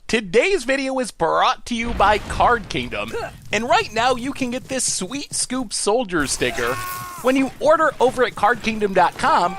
Today's video is brought to you by Card Kingdom, and right now you can get this sweet Scoop Soldier sticker when you order over at cardkingdom.com.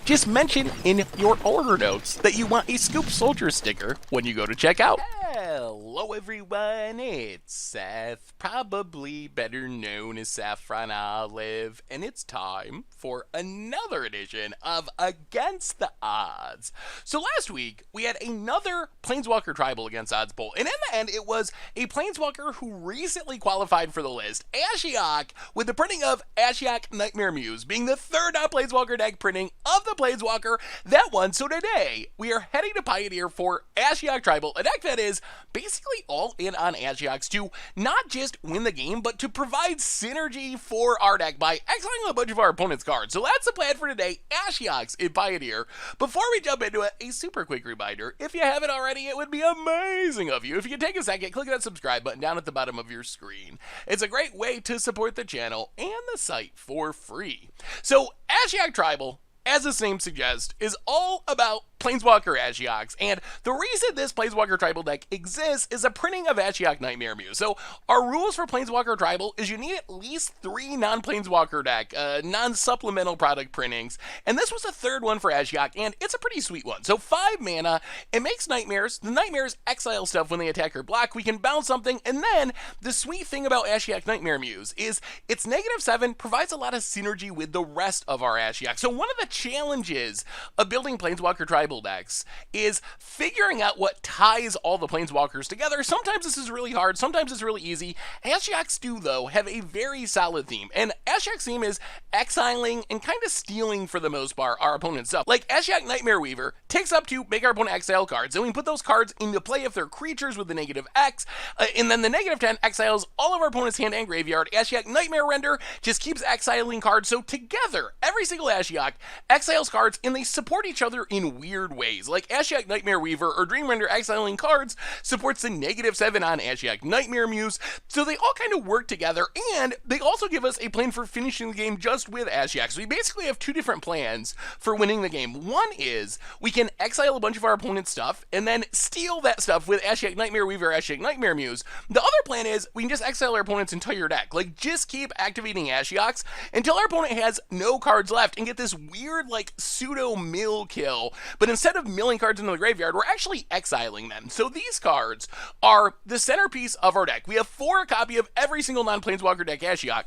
Just mention in your order notes that you want a Scoop Soldier sticker when you go to checkout. Hello everyone, it's Seth, probably better known as Saffron Olive, and it's time for another edition of Against the Odds. So last week, we had another Planeswalker Tribal Against Odds Bowl, and in the end, it was a Planeswalker who recently qualified for the list, Ashiok, with the printing of Ashiok Nightmare Muse, being the third non-Planeswalker deck printing of the Planeswalker that won. So today, we are heading to Pioneer for Ashiok Tribal, a deck that is basically all in on Ashioks to not just win the game, but to provide synergy for our deck by exiling a bunch of our opponent's cards. So that's the plan for today, Ashioks in Pioneer. Before we jump into it, a super quick reminder, if you haven't already, it would be amazing of you if you could take a second, click that subscribe button down at the bottom of your screen. It's a great way to support the channel and the site for free. So Ashiok Tribal, as its name suggests, is all about Planeswalker Ashioks, and the reason this Planeswalker Tribal deck exists is a printing of Ashiok Nightmare Muse. So our rules for Planeswalker Tribal is you need at least 3 non-Planeswalker deck, non-supplemental product printings, and this was the third one for Ashiok, and it's a pretty sweet one. So 5 mana, it makes Nightmares, the Nightmares exile stuff when they attack or block, we can bounce something, and then the sweet thing about Ashiok Nightmare Muse is it's -7, provides a lot of synergy with the rest of our Ashiok. So one of the challenges of building Planeswalker Tribal decks is figuring out what ties all the Planeswalkers together. Sometimes this is really hard, sometimes it's really easy. Ashioks do, though, have a very solid theme, and Ashiok's theme is exiling and kind of stealing, for the most part, our opponent's stuff. Like, Ashiok Nightmare Weaver takes up to make our opponent exile cards, and we can put those cards into play if they're creatures with the -X, and then the -10 exiles all of our opponent's hand and graveyard. Ashiok Nightmare Render just keeps exiling cards, so together, every single Ashiok exiles cards, and they support each other in weird ways. Like Ashiok Nightmare Weaver or Dream Render exiling cards supports the -7 on Ashiok Nightmare Muse, so they all kind of work together, and they also give us a plan for finishing the game just with Ashiok. So we basically have 2 different plans for winning the game. One is we can exile a bunch of our opponent's stuff and then steal that stuff with Ashiok Nightmare Weaver, Ashiok Nightmare Muse. The other plan is we can just exile our opponent's entire deck. Like, just keep activating Ashioks until our opponent has no cards left and get this weird, like, pseudo mill kill, but instead of milling cards into the graveyard, we're actually exiling them. So these cards are the centerpiece of our deck. We have 4 a copy of every single non-Planeswalker deck Ashiok.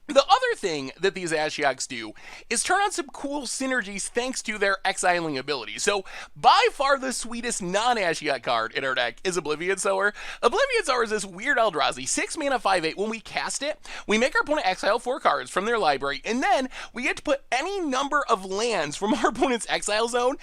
The other thing that these Ashioks do is turn on some cool synergies thanks to their exiling ability. So by far the sweetest non-Ashiok card in our deck is Oblivion Sower. Oblivion Sower is this weird Eldrazi, 6 mana, 5/8. When we cast it, we make our opponent exile 4 cards from their library, and then we get to put any number of lands from our opponent's exile zone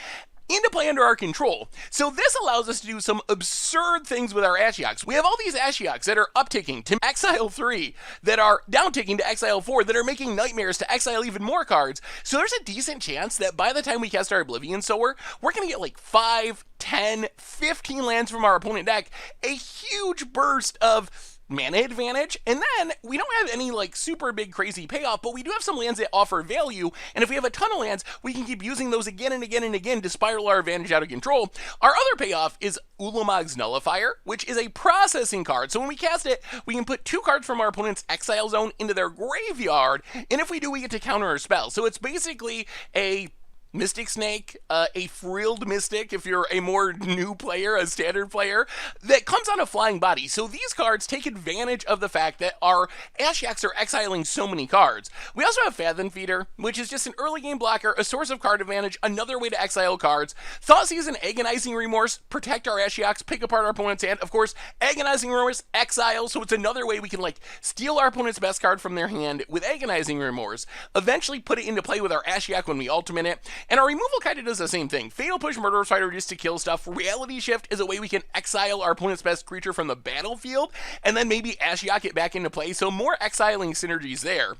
into play under our control. So this allows us to do some absurd things with our Ashioks. We have all these Ashioks that are upticking to exile 3, that are downticking to exile 4, that are making Nightmares to exile even more cards. So there's a decent chance that by the time we cast our Oblivion Sower, we're going to get like 5, 10, 15 lands from our opponent deck, a huge burst of mana advantage, and then we don't have any like super big crazy payoff, but we do have some lands that offer value, and if we have a ton of lands, we can keep using those again and again and again to spiral our advantage out of control. Our other payoff is Ulamog's Nullifier, which is a processing card. So when we cast it, we can put 2 cards from our opponent's exile zone into their graveyard, and if we do, we get to counter our spell. So it's basically a Mystic Snake, a Frilled Mystic if you're a more new player, a standard player, that comes on a flying body. So these cards take advantage of the fact that our Ashioks are exiling so many cards. We also have Fathom Feeder, which is just an early game blocker, a source of card advantage, another way to exile cards. Thoughtseize, Agonizing Remorse, protect our Ashioks, pick apart our opponent's hand. Of course, Agonizing Remorse, exile, so it's another way we can like steal our opponent's best card from their hand with Agonizing Remorse, eventually put it into play with our Ashiok when we ultimate it. And our removal kind of does the same thing. Fatal Push, Murderous Fighter just to kill stuff. Reality Shift is a way we can exile our opponent's best creature from the battlefield, and then maybe Ashiok it back into play, so more exiling synergies there.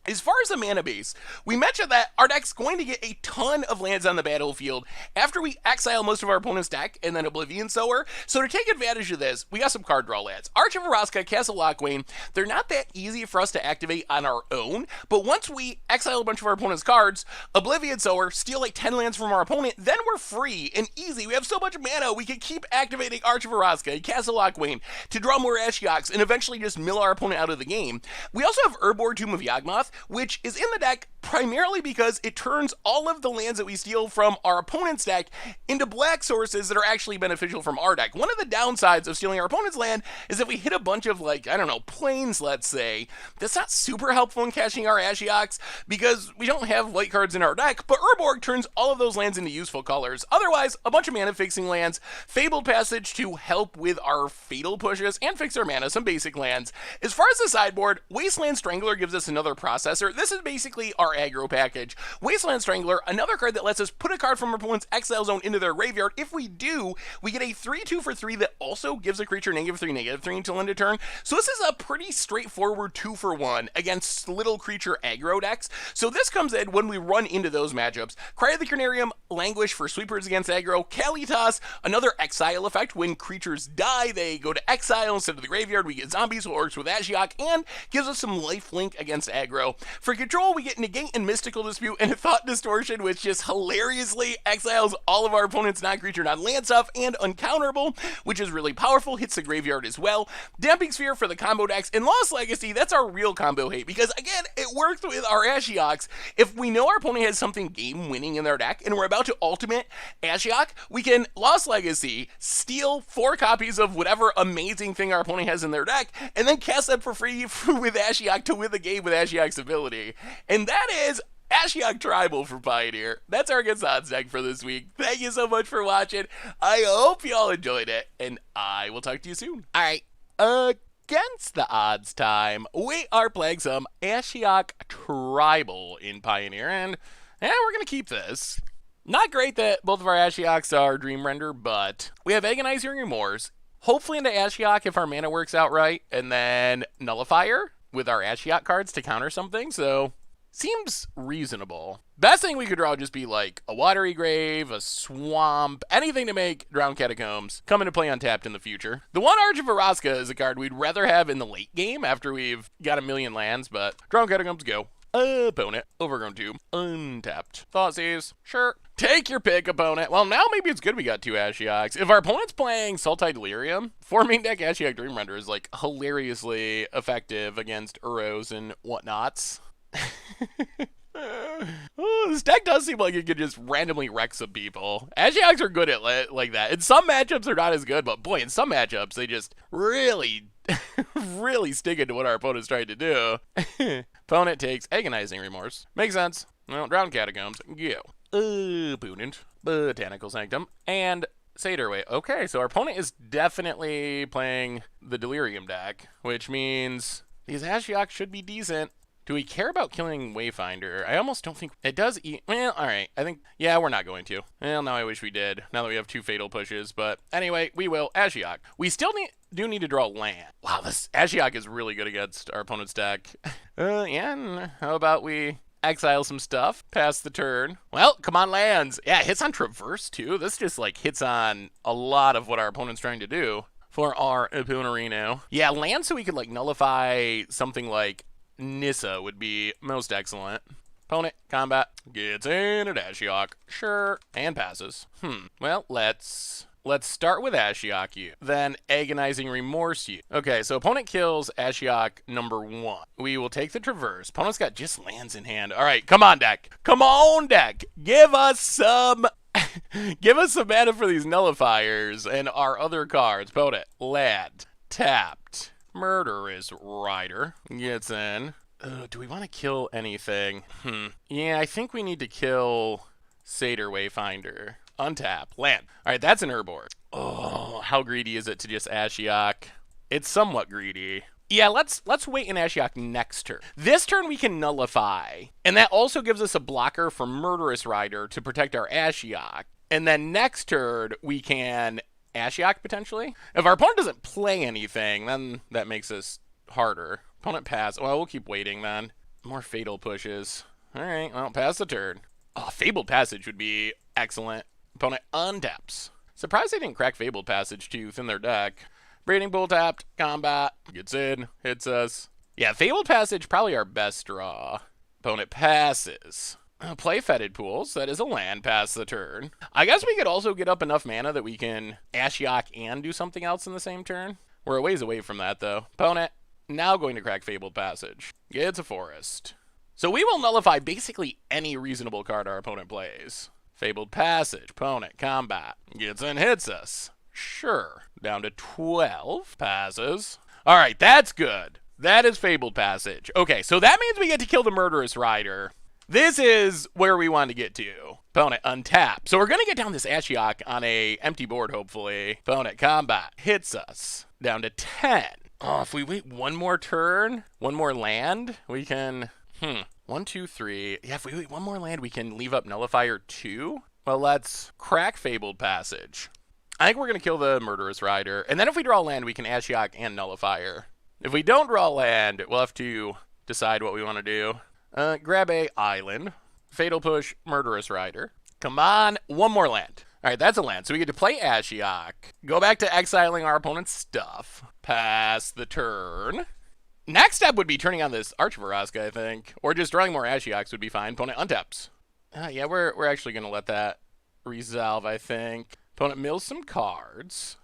As far as the mana base, we mentioned that our deck's going to get a ton of lands on the battlefield after we exile most of our opponent's deck and then Oblivion Sower. So to take advantage of this, we got some card draw lands. Arch of Araska, Castle Lochwain, they're not that easy for us to activate on our own, but once we exile a bunch of our opponent's cards, Oblivion Sower, steal like 10 lands from our opponent, then we're free and easy. We have so much mana, we can keep activating Arch of Araska and Castle Lochwain to draw more Ashioks and eventually just mill our opponent out of the game. We also have Urborg, Tomb of Yawgmoth, which is in the deck primarily because it turns all of the lands that we steal from our opponent's deck into black sources that are actually beneficial from our deck. One of the downsides of stealing our opponent's land is if we hit a bunch of, like, I don't know, plains, let's say, that's not super helpful in cashing our Ashioks because we don't have white cards in our deck, but Urborg turns all of those lands into useful colors. Otherwise, a bunch of mana fixing lands, Fabled Passage to help with our fatal pushes and fix our mana, some basic lands. As far as the sideboard, Wasteland Strangler gives us another processor. This is basically our aggro package. Wasteland Strangler, another card that lets us put a card from our opponent's exile zone into their graveyard. If we do, we get a 3/2 for 3 that also gives a creature -3/-3 until end of turn. So this is a pretty straightforward 2-for-1 against little creature aggro decks. So this comes in when we run into those matchups. Cry of the Carnarium, Languish for sweepers against aggro. Kalitas, another exile effect. When creatures die, they go to exile instead of the graveyard. We get zombies, so it works with Ashiok, and gives us some lifelink against aggro. For control, we get Negate and Mystical Dispute, and Thought Distortion, which just hilariously exiles all of our opponent's non-creature, non-land stuff, and Uncounterable, which is really powerful, hits the graveyard as well. Damping Sphere for the combo decks, and Lost Legacy, that's our real combo hate, because again, it works with our Ashioks. If we know our opponent has something game-winning in their deck, and we're about to ultimate Ashiok, we can Lost Legacy, steal 4 copies of whatever amazing thing our opponent has in their deck, and then cast them for free with Ashiok to win the game with Ashiok's ability. And that is Ashiok Tribal for Pioneer. That's our Against Odds deck for this week. Thank you so much for watching. I hope you all enjoyed it, and I will talk to you soon. All right, Against the Odds time, we are playing some Ashiok Tribal in Pioneer, and we're going to keep this. Not great that both of our Ashioks are Dream Render, but we have Agonizing Remorse, hopefully into Ashiok if our mana works out right, and then Nullifier with our Ashiok cards to counter something, so seems reasonable. Best thing we could draw would just be like a Watery Grave, a Swamp, anything to make Drowned Catacombs come into play untapped in the future. The one Arch of Araska is a card we'd rather have in the late game after we've got a million lands, but Drowned Catacombs go. Opponent, Overgrown Tomb, untapped. Thoughtseize, sure. Take your pick, opponent. Well, now maybe it's good we got 2 Ashioks. If our opponent's playing Sultai Delirium, 4 main deck Ashiok Dream Render is like hilariously effective against Uros and whatnots. This deck does seem like it could just randomly wreck some people. Ashioks are good at like that. In some matchups, they're not as good, but boy, in some matchups, they just really, really stick into what our opponent's trying to do. Opponent takes Agonizing Remorse. Makes sense. Well, Drowned Catacombs. Go. Opponent. Botanical Sanctum. And Satyr. Okay, so our opponent is definitely playing the Delirium deck, which means these Ashioks should be decent. Do we care about killing Wayfinder? I almost don't think it does. Well, all right. I think, yeah, we're not going to. Well, now I wish we did, now that we have 2 fatal pushes. But anyway, we will. Ashiok. We still do need to draw land. Wow, this Ashiok is really good against our opponent's deck. Yeah, how about we exile some stuff, pass the turn. Well, come on, lands. Yeah, it hits on Traverse, too. This just, like, hits on a lot of what our opponent's trying to do for our opponent. Yeah, land so we could, like, nullify something like Nissa would be most excellent. Opponent, combat, gets in at Ashiok, sure, and passes. Well, let's start with Ashiok you, then Agonizing Remorse you. Okay, so opponent kills Ashiok number 1. We will take the Traverse. Opponent's got just lands in hand. All right, come on, deck. Come on, deck. Give us some mana for these nullifiers and our other cards. Opponent, land, tapped. Murderous Rider gets in. Do we want to kill anything? Yeah, I think we need to kill Satyr Wayfinder. Untap. Land. All right, that's an Urborg. Oh, how greedy is it to just Ashiok? It's somewhat greedy. Yeah, let's wait in Ashiok next turn. This turn we can nullify, and that also gives us a blocker for Murderous Rider to protect our Ashiok. And then next turn we can Ashiok, potentially. If our opponent doesn't play anything, then that makes us harder. Opponent pass. Well, we'll keep waiting then. More fatal pushes. All right, well, pass the turn. Oh, Fabled Passage would be excellent. Opponent untaps. Surprised they didn't crack Fabled Passage too within their deck. Breeding Bull tapped, combat, gets in, hits us. Yeah, Fabled Passage, probably our best draw. Opponent passes. Play Fetid Pools, that is a land, pass the turn. I guess we could also get up enough mana that we can Ashiok and do something else in the same turn. We're a ways away from that though. Opponent, now going to crack Fabled Passage. It's a forest. So we will nullify basically any reasonable card our opponent plays. Fabled Passage, opponent, combat, gets in, hits us. Sure. Down to 12, passes. All right, that's good. That is Fabled Passage. Okay, so that means we get to kill the Murderous Rider. This is where we want to get to. Opponent, untap. So we're going to get down this Ashiok on a empty board, hopefully. Opponent, combat, hits us. Down to 10. Oh, if we wait one more turn, one more land, we can... 1, 2, 3. Yeah, if we wait one more land, we can leave up Nullifier 2. Well, let's crack Fabled Passage. I think we're going to kill the Murderous Rider. And then if we draw land, we can Ashiok and Nullifier. If we don't draw land, we'll have to decide what we want to do. Grab a island. Fatal Push, Murderous Rider. Come on, one more land. All right, that's a land. So we get to play Ashiok. Go back to exiling our opponent's stuff. Pass the turn. Next step would be turning on this Archivaraska, I think. Or just drawing more Ashioks would be fine. Opponent untaps. Yeah, we're actually going to let that resolve, I think. Opponent mills some cards.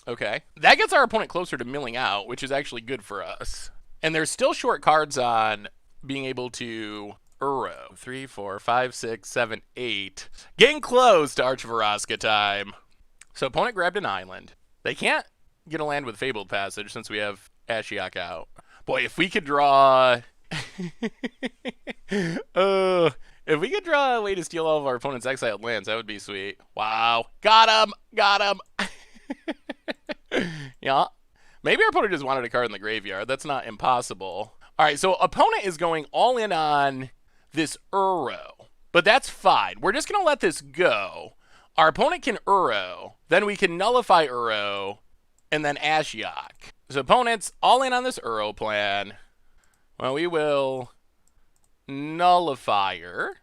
Okay. That gets our opponent closer to milling out, which is actually good for us. And there's still short cards on being able to Uro. 3, 4, 5, 6, 7, 8. Getting close to Archivaraska time. So opponent grabbed an island. They can't get a land with Fabled Passage since we have Ashiok out. Boy, if we could draw... if we could draw a way to steal all of our opponent's exiled lands, that would be sweet. Wow. Got him! Got him! Yeah. Maybe our opponent just wanted a card in the graveyard. That's not impossible. All right, so opponent is going all in on this Uro. But that's fine. We're just going to let this go. Our opponent can Uro. Then we can nullify Uro. And then Ashiok. So opponent's all in on this Uro plan. Well, we will Nullifier.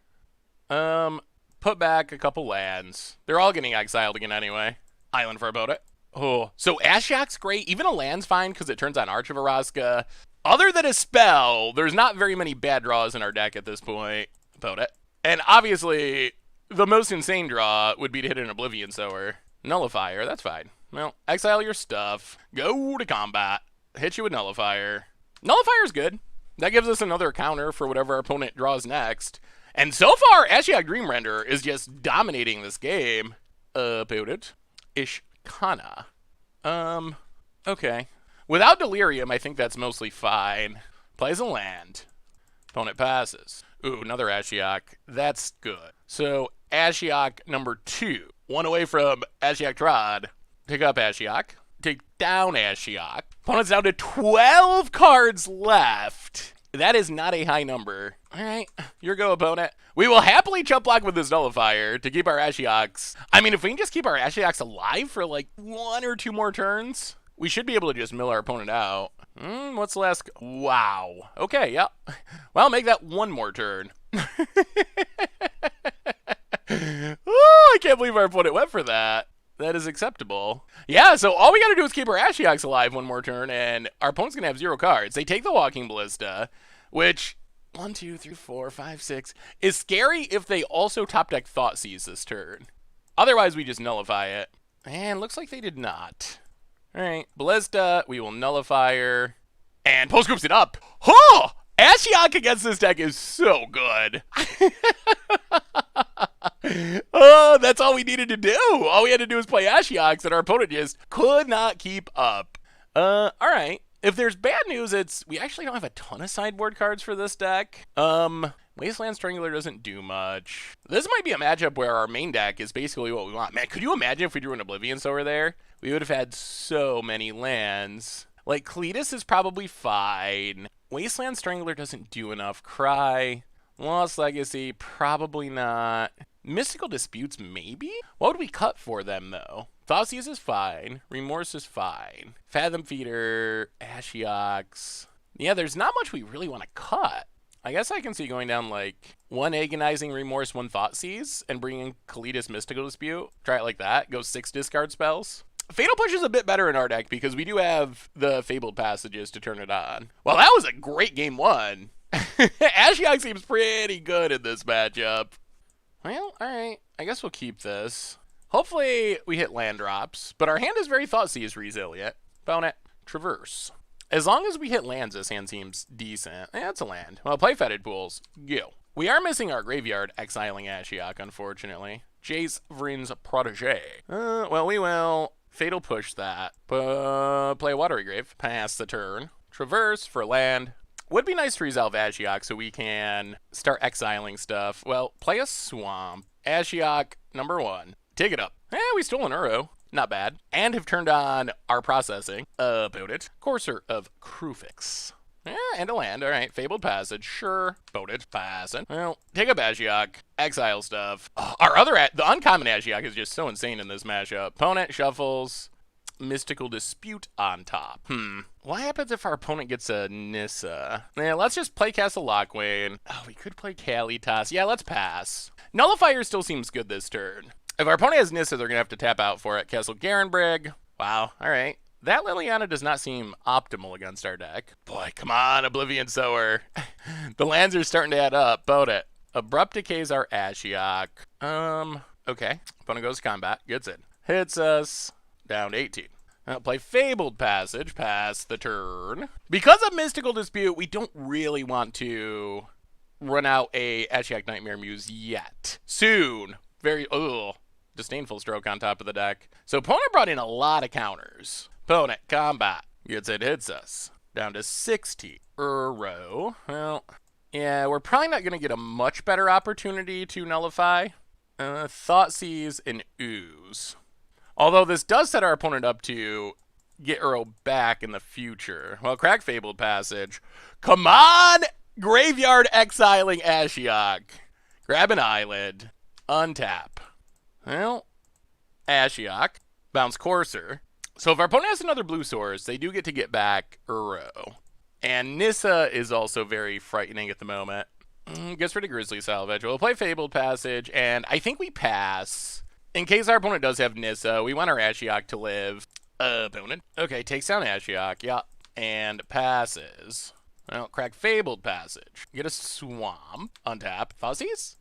Put back a couple lands. They're all getting exiled again anyway. Island for opponent. Oh, so Ashiok's great. Even a land's fine because it turns on Archivaraska. Other than a spell, there's not very many bad draws in our deck at this point. Opponent. And obviously, the most insane draw would be to hit an Oblivion Sower. Nullifier, that's fine. Well, exile your stuff. Go to combat. Hit you with Nullifier. Nullifier's good. That gives us another counter for whatever our opponent draws next. And so far, Ashiok Dreamrender is just dominating this game. Opponent. Ishkana. Okay. Without Delirium, I think that's mostly fine. Plays a land. Opponent passes. Ooh, another Ashiok. That's good. So, Ashiok number 2. One away from Ashiok Trod. Pick up Ashiok. Take down Ashiok. Opponent's down to 12 cards left. That is not a high number. All right, your go, opponent. We will happily chump block with this Nullifier to keep our Ashioks. I mean, if we can just keep our Ashioks alive for like 1 or 2 more turns, we should be able to just mill our opponent out. What's the last? Wow. Okay, yeah. Well, make that 1 more turn. Oh, I can't believe our opponent went for that. That is acceptable. Yeah, so all we got to do is keep our Ashioks alive 1 more turn, and our opponent's going to have 0 cards. They take the Walking Ballista, which 1, 2, 3, 4, 5, 6 is scary if they also top deck Thoughtseize this turn. Otherwise, we just nullify it. And looks like they did not. All right, Ballista, we will Nullifier, and post-scoops it up. Huh! Ashiok against this deck is so good. Oh, that's all we needed to do. All we had to do was play Ashioks, and our opponent just could not keep up. All right. If there's bad news, it's we actually don't have a ton of sideboard cards for this deck. Wasteland Strangler doesn't do much. This might be a matchup where our main deck is basically what we want. Man, could you imagine if we drew an Oblivion Sower there? We would have had so many lands. Like, Cletus is probably fine. Wasteland Strangler doesn't do enough. Cry. Lost Legacy, probably not. Mystical Disputes, maybe? What would we cut for them, though? Thoughtseize is fine. Remorse is fine. Fathom Feeder, Ashioks. Yeah, there's not much we really want to cut. I guess I can see going down like one Agonizing Remorse, one Thoughtseize, and bringing Kalidas Mystical Dispute. Try it like that. Go 6 discard spells. Fatal Push is a bit better in our deck because we do have the Fabled Passages to turn it on. Well, that was a great game 1. Ashiok seems pretty good in this matchup. Well, alright. I guess we'll keep this. Hopefully we hit land drops, but our hand is very Thoughtseize resilient. Opponent, Traverse. As long as we hit lands, this hand seems decent. It's a land. Well, play Fetid Pools. Go. We are missing our graveyard, exiling Ashiok, unfortunately. Jace Vryn's Protege. Well, we will Fatal Push that. Play Watery Grave. Pass the turn. Traverse for land. Would be nice to resolve Ashiok so we can start exiling stuff. Well, play a Swamp. Ashiok, number 1. Take it up. We stole an Uro. Not bad. And have turned on our processing. About it. Courser of Krufix. And a land. Alright. Fabled Passage. Sure. Boat it. Pass it. Well, take up Ashiok. Exile stuff. The uncommon Ashiok is just so insane in this mashup. Opponent shuffles Mystical Dispute on top. What happens if our opponent gets a Nissa? Let's just play Castle Lochwain. We could play Kalitas. Yeah, let's pass. Nullifier still seems good this turn. If our opponent has Nissa, they're going to have to tap out for it. Castle Garenbrig. Wow, alright. That Liliana does not seem optimal against our deck. Boy, come on, Oblivion Sower. The lands are starting to add up. Boat it. Abrupt Decays our Ashiok. Okay. Opponent goes to combat. Gets it. Hits us. Down to 18. Play Fabled Passage. Pass the turn. Because of Mystical Dispute, we don't really want to run out a Ashiok Nightmare Muse yet. Soon. Very, Disdainful Stroke on top of the deck. So opponent brought in a lot of counters. Opponent, combat. Gets it, hits us. Down to 60. Uro. Well, yeah, we're probably not going to get a much better opportunity to nullify. Thoughtseize and Ooze. Although this does set our opponent up to get Uro back in the future. Well, crack Fabled Passage. Come on! Graveyard exiling Ashiok. Grab an Eyelid. Untap. Well, Ashiok. Bounce Courser. So if our opponent has another blue source, they do get to get back Uro. And Nissa is also very frightening at the moment. Gets rid of Grizzly Salvage. We'll play Fabled Passage, and I think we pass. In case our opponent does have Nissa, we want our Ashiok to live. Opponent. Okay, takes down Ashiok. Yeah. And passes. Well, crack Fabled Passage. Get a Swamp. Untap. Thoughtseize?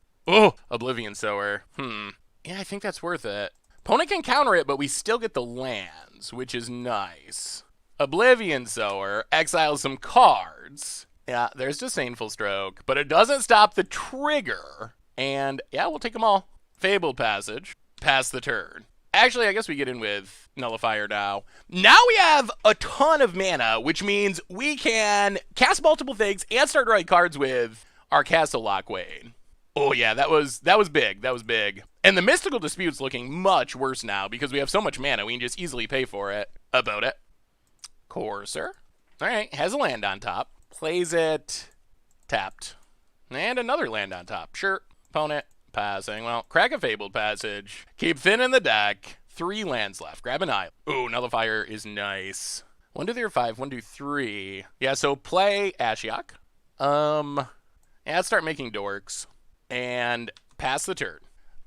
Oblivion Sower. Yeah, I think that's worth it. Opponent can counter it, but we still get the lands, which is nice. Oblivion Sower exiles some cards. Yeah, there's Disdainful Stroke, but it doesn't stop the trigger. And yeah, we'll take them all. Fabled Passage. Pass the turn. Actually, I guess we get in with Nullifier now. Now we have a ton of mana, which means we can cast multiple things and start drawing cards with our Castle Lochwain. Oh yeah, that was big. That was big. And the Mystical Dispute's looking much worse now because we have so much mana, we can just easily pay for it. About it. Courser. Alright, has a land on top. Plays it. Tapped. And another land on top. Sure. Opponent. Passing. Well, crack a Fabled Passage. Keep thin in the deck. 3 lands left. Grab an Island. Ooh, Nullifier is nice. 1, 2, 3, or 5. 1, 2, 3. Yeah, so play Ashiok. Yeah, let's start making dorks. And pass the turn.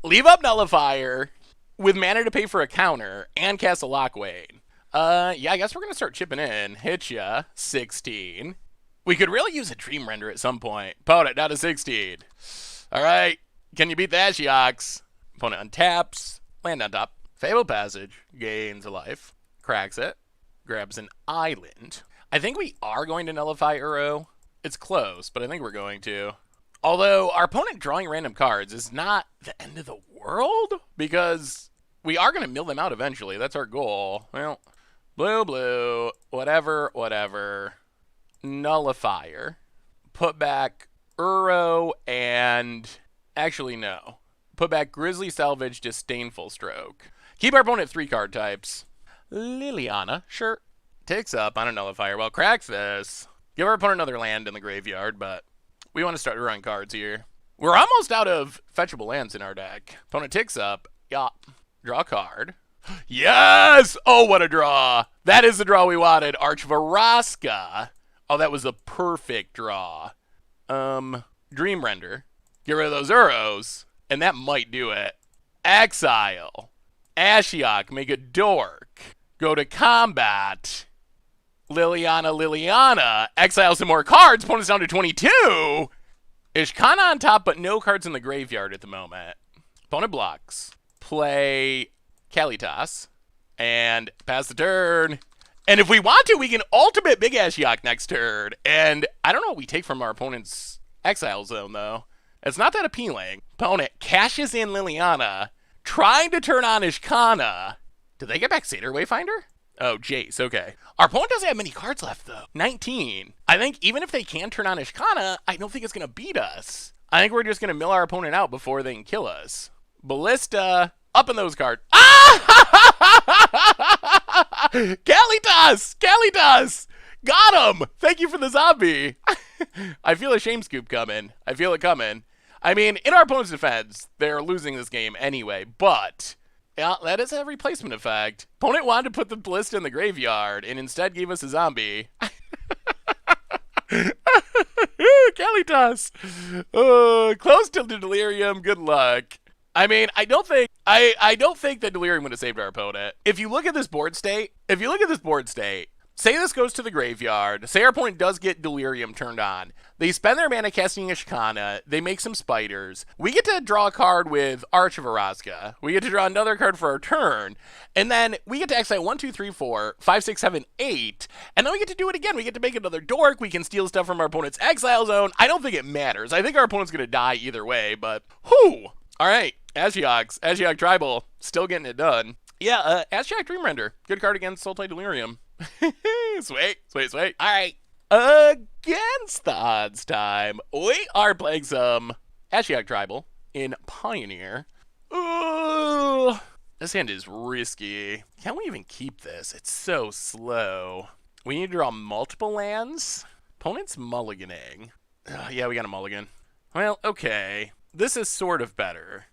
Leave up Nullifier with mana to pay for a counter and Castle Lochwain. Yeah, I guess we're going to start chipping in. Hit ya. 16. We could really use a Dream Render at some point. Opponent down to 16. Alright. Can you beat the Ashioks? Opponent untaps. Land on top. Fabled Passage. Gains a life. Cracks it. Grabs an island. I think we are going to nullify Uro. It's close, but I think we're going to. Although our opponent drawing random cards is not the end of the world, because we are going to mill them out eventually. That's our goal. Well, blue, whatever. Nullifier. Put back Uro and... Actually, no. Put back Grizzly Salvage, Disdainful Stroke. Keep our opponent 3 card types. Liliana, sure. Takes up on a Nullifier. Well, crack this. Give our opponent another land in the graveyard, but we want to start drawing cards here. We're almost out of fetchable lands in our deck. Opponent takes up. Yeah. Draw a card. Yes! Oh, what a draw. That is the draw we wanted. Archvaraska. Oh, that was the perfect draw. Dream Render. Get rid of those Uros, and that might do it. Exile. Ashiok, make a dork. Go to combat. Liliana. Exile some more cards. Opponent's down to 22. Ishkana on top, but no cards in the graveyard at the moment. Opponent blocks. Play Kalitas. And pass the turn. And if we want to, we can ultimate Big Ashiok next turn. And I don't know what we take from our opponent's exile zone, though. It's not that appealing. Opponent cashes in Liliana, trying to turn on Ishkana. Did they get back Satyr Wayfinder? Oh, Jace, okay. Our opponent doesn't have many cards left, though. 19. I think even if they can turn on Ishkana, I don't think it's going to beat us. I think we're just going to mill our opponent out before they can kill us. Ballista, up in those cards. Ah! Kalitas! Got him! Thank you for the zombie. I feel a shame scoop coming. I feel it coming. I mean, in our opponent's defense, they're losing this game anyway, but yeah, that is a replacement effect. Opponent wanted to put the Ballista in the graveyard and instead gave us a zombie. Kalitas! Close to the Delirium, good luck. I mean, I don't think that Delirium would have saved our opponent. If you look at this board state, say this goes to the graveyard, say our opponent does get Delirium turned on, they spend their mana casting Ishkana, they make some spiders, we get to draw a card with Arch of Araska, we get to draw another card for our turn, and then we get to exile 1, 2, 3, 4, 5, 6, 7, 8, and then we get to do it again. We get to make another dork, we can steal stuff from our opponent's exile zone. I don't think it matters. I think our opponent's going to die either way, but whew! Alright, Ashiok Tribal, still getting it done. Yeah, Ashiok Dream Render, good card against Sultai Delirium. Sweet. Alright, against the odds time, we are playing some Ashiok Tribal in Pioneer. Ooh, this hand is risky. Can we even keep this? It's so slow. We need to draw multiple lands. Opponent's mulliganing. Yeah, we got a mulligan. Well, okay. This is sort of better.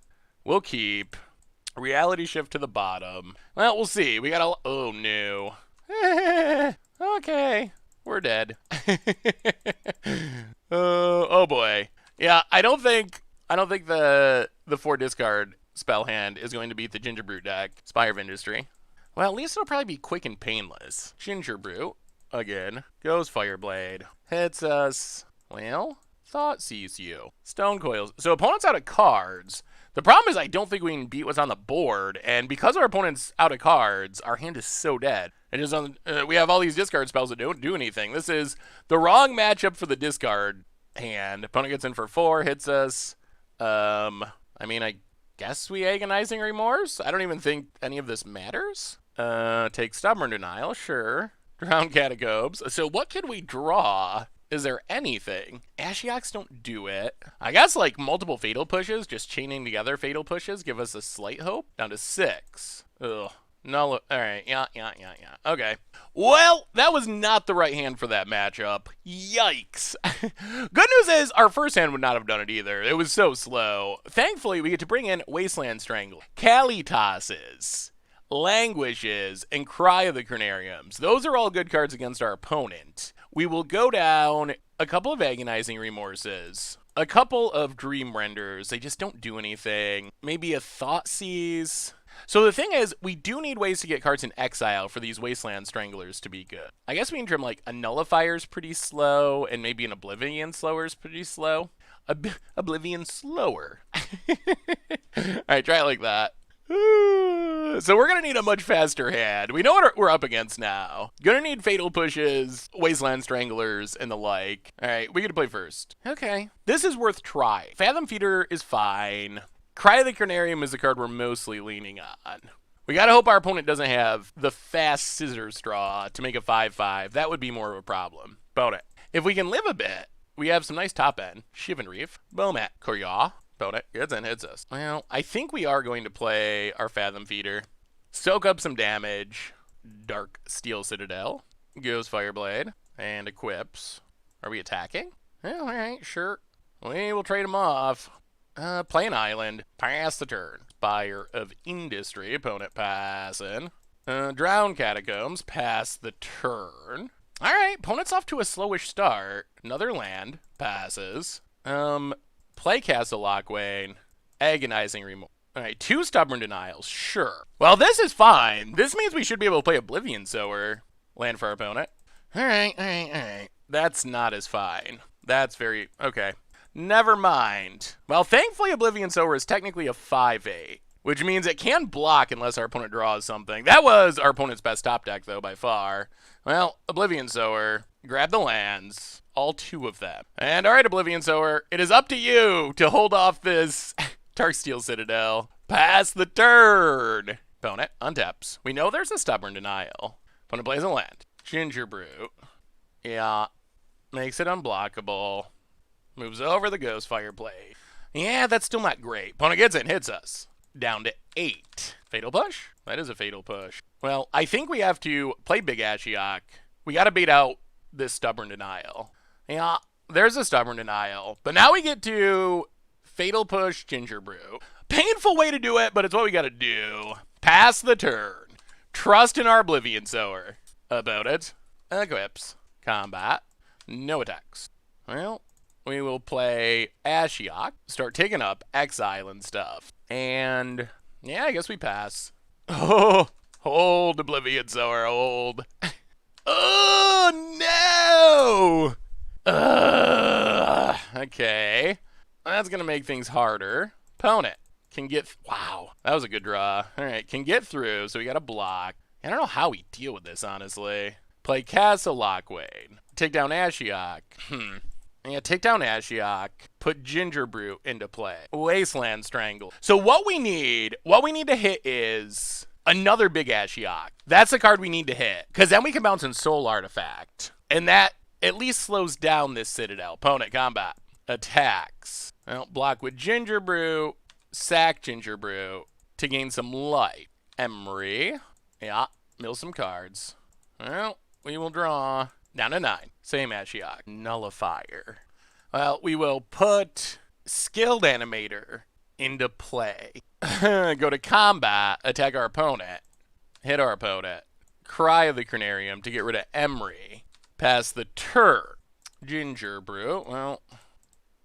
We'll keep. Reality shift to the bottom. Well, we'll see. We got a... Oh, no. Okay. We're dead. Oh, boy. Yeah, I don't think the 4 discard spell hand is going to beat the Ginger Brute deck. Spire of Industry. Well, at least it'll probably be quick and painless. Ginger Brute. Again. Goes Fireblade. Hits us. Well... Thought sees you. Stone Coils. So opponent's out of cards. The problem is I don't think we can beat what's on the board, and because our opponent's out of cards, our hand is so dead. And just we have all these discard spells that don't do anything. This is the wrong matchup for the discard hand. Opponent gets in for 4, hits us. I mean, I guess we Agonizing Remorse? I don't even think any of this matters. Take Stubborn Denial, sure. Drown Catacombs. So what could we draw? Is there anything? Ashioks don't do it. I guess like multiple Fatal Pushes, just chaining together Fatal Pushes, give us a slight hope. Down to 6. Ugh. No, alright, yeah. Okay. Well, that was not the right hand for that matchup. Yikes. Good news is, our first hand would not have done it either. It was so slow. Thankfully, we get to bring in Wasteland Strangle. Kalitas, Languishes, and Cry of the Crenariums. Those are all good cards against our opponent. We will go down a couple of Agonizing Remorses, a couple of Dream Renders. They just don't do anything. Maybe a Thoughtseize. So the thing is, we do need ways to get cards in exile for these Wasteland Stranglers to be good. I guess we can trim like a Nullifier's pretty slow, and maybe an Oblivion Slower's pretty slow. Oblivion Slower. Alright, try it like that. So we're going to need a much faster hand. We know what we're up against now. Gonna need Fatal Pushes, Wasteland Stranglers, and the like. Alright, we get to play first. Okay. This is worth trying. Fathom Feeder is fine. Cry of the Crenarium is the card we're mostly leaning on. We gotta hope our opponent doesn't have the fast Scissors draw to make a 5/5. That would be more of a problem. Opponent. If we can live a bit, we have some nice top end. Shivan Reef. Bomat. Korya. Opponent gets in, hits us. Well, I think we are going to play our Fathom Feeder. Soak up some damage. Dark Steel Citadel. Goes Fireblade. And equips. Are we attacking? Well, alright, sure. We will trade them off. Play an island. Pass the turn. Spire of Industry. Opponent passing. Drown Catacombs. Pass the turn. All right, opponent's off to a slowish start. Another land passes. Play Castle Lockwane. Agonizing Remorse. All right, 2 Stubborn Denials. Sure. Well, this is fine. This means we should be able to play Oblivion Sower. Land for our opponent. All right. That's not as fine. That's very okay. Never mind. Well, thankfully, Oblivion Sower is technically a 5/8, which means it can block unless our opponent draws something. That was our opponent's best top deck, though, by far. Well, Oblivion Sower, grab the lands, all 2 of them. And all right, Oblivion Sower, it is up to you to hold off this Darksteel Citadel. Pass the turn. Opponent untaps. We know there's a Stubborn Denial. Opponent plays a land. Ginger Brute. Yeah, makes it unblockable. Moves over the Ghostfire Blade. Yeah, that's still not great. Opponent gets it and hits us. Down to 8. Fatal Push? That is a Fatal Push. Well, I think we have to play Big Ashiok. We got to bait out this Stubborn Denial. Yeah, there's a Stubborn Denial. But now we get to Fatal Push Ginger Brew. Painful way to do it, but it's what we got to do. Pass the turn. Trust in our Oblivion Sower. About it. Equips. Combat. No attacks. Well, we will play Ashiok. Start taking up Exile and stuff. And yeah, I guess we pass. Oh, hold Oblivion Sower, hold. Oh no! Okay. That's gonna make things harder. Opponent can get, wow, that was a good draw. All right, can get through, so we got to block. I don't know how we deal with this, honestly. Play Castle Lockwane. Take down Ashiok. Yeah, take down Ashiok. Put Ginger Brew into play. Wasteland Strangle. So what we need to hit is another big Ashiok. That's the card we need to hit, because then we can bounce in Soul Artifact. And that at least slows down this Citadel. Opponent combat. Attacks. Well, block with Ginger Brew. Sack Ginger Brew to gain some life. Emery. Yeah, mill some cards. Well, we will draw down to 9. Same Ashiok. Nullifier. Well, we will put Skilled Animator into play. Go to combat, attack our opponent, hit our opponent, Cry of the Cranarium to get rid of Emery. Pass the turn. Ginger Brew. Well,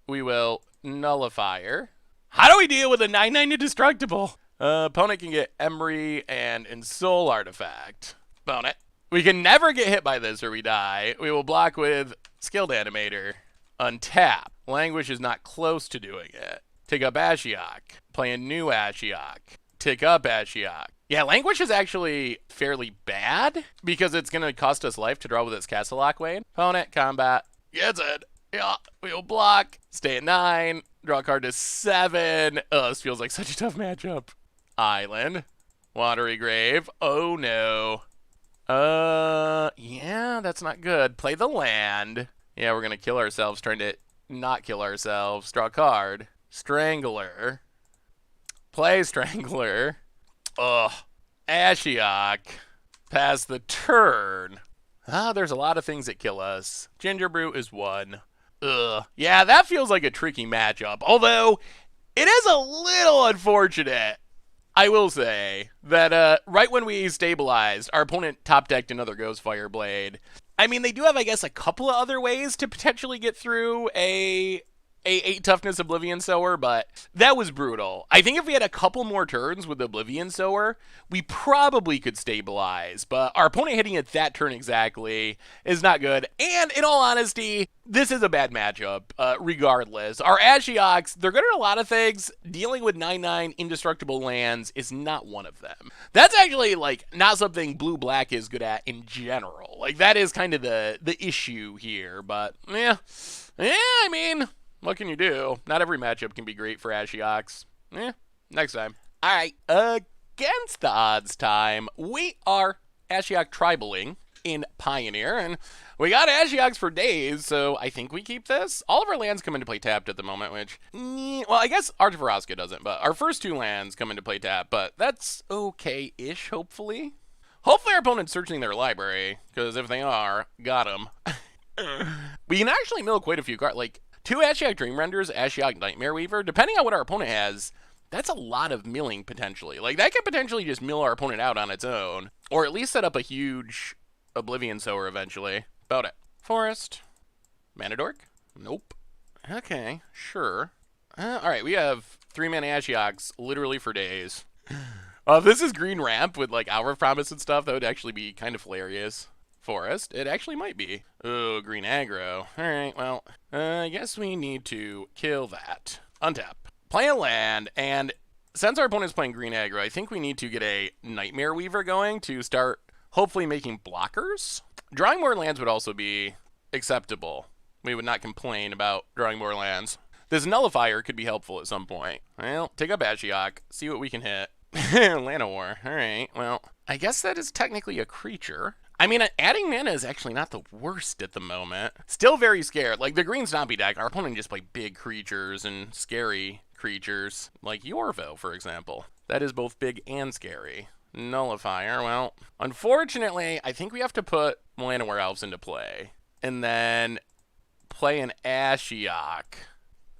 we will Nullifier. How do we deal with a 9/9 indestructible? Opponent can get Emery and Ensoul Artifact. Opponent. We can never get hit by this or we die. We will block with Skilled Animator. Untap. Languish is not close to doing it. Take up Ashiok. Play a new Ashiok. Take up Ashiok. Yeah, Languish is actually fairly bad because it's going to cost us life to draw with its Castle Lockwane. Opponent, combat. Gets it. Yeah, we will block. Stay at 9. Draw a card to 7. Oh, this feels like such a tough matchup. Island. Watery Grave. Oh, no. Yeah, that's not good. Play the land. Yeah, we're going to kill ourselves trying to not kill ourselves. Draw a card. Strangler. Play Strangler. Ugh. Ashiok. Pass the turn. There's a lot of things that kill us. Ginger Brew is 1. Ugh. Yeah, that feels like a tricky matchup. Although, it is a little unfortunate. I will say that right when we stabilized, our opponent top-decked another Ghostfire Blade. I mean, they do have, I guess, a couple of other ways to potentially get through a 8 toughness Oblivion Sower, but that was brutal. I think if we had a couple more turns with Oblivion Sower, we probably could stabilize, but our opponent hitting it that turn exactly is not good. And in all honesty, this is a bad matchup, regardless. Our Ashioks, they're good at a lot of things. Dealing with 9/9 indestructible lands is not one of them. That's actually, like, not something blue-black is good at in general. Like, that is kind of the issue here, but, yeah, I mean, what can you do? Not every matchup can be great for Ashioks. Next time. All right, against the odds time, we are Ashiok Tribaling in Pioneer, and we got Ashioks for days, so I think we keep this. All of our lands come into play tapped at the moment, which, well, I guess Artifaroska doesn't, but our first 2 lands come into play tapped, but that's okay-ish, hopefully. Hopefully our opponent's searching their library, because if they are, got them. We can actually mill quite a few cards, like 2 Ashiok Dream Renders, Ashiok Nightmare Weaver, depending on what our opponent has, that's a lot of milling potentially. Like, that could potentially just mill our opponent out on its own, or at least set up a huge Oblivion Sower eventually. About it. Forest. Mana Dork? Nope. Okay, sure. Alright, we have 3-mana Ashioks literally for days. If this is green ramp with like Hour of Promise and stuff, that would actually be kind of hilarious. Forest, it actually might be. Oh, green aggro. Alright, well, I guess we need to kill that. Untap. Play a land, and since our opponent's playing green aggro, I think we need to get a Nightmare Weaver going to start hopefully making blockers. Drawing more lands would also be acceptable. We would not complain about drawing more lands. This Nullifier could be helpful at some point. Well, take up Ashiok, see what we can hit. Llanowar, alright, well, I guess that is technically a creature. I mean, adding mana is actually not the worst at the moment. Still very scared. Like, the green zombie deck, our opponent just play big creatures and scary creatures. Like Yorvo, for example. That is both big and scary. Nullifier, well, unfortunately, I think we have to put Llanowar Elves into play. And then play an Ashiok.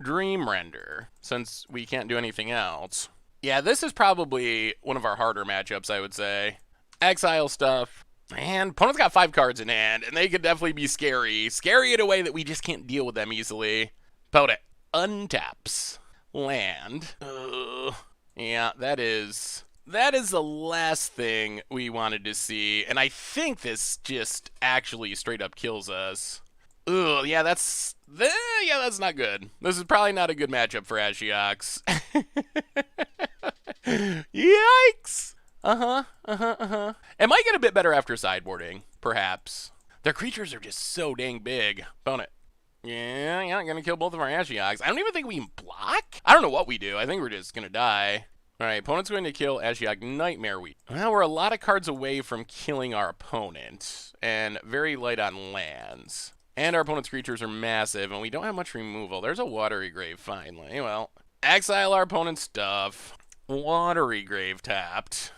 Dream Render, since we can't do anything else. Yeah, this is probably one of our harder matchups, I would say. Exile stuff. Man, opponent's got 5 cards in hand, and they could definitely be scary. Scary in a way that we just can't deal with them easily. Pout it. Untaps. Land. Yeah, that is the last thing we wanted to see, and I think this just actually straight up kills us. Ugh, yeah, that's not good. This is probably not a good matchup for Ashioks. Yikes! It might get a bit better after sideboarding, perhaps. Their creatures are just so dang big. Bone it. Yeah, gonna kill both of our Ashioks. I don't even think we can block? I don't know what we do. I think we're just gonna die. Alright, opponent's going to kill Ashiok Nightmare Weaver. Well, we're a lot of cards away from killing our opponent, and very light on lands. And our opponent's creatures are massive, and we don't have much removal. There's a Watery Grave, finally. Well, exile our opponent's stuff. Watery Grave tapped.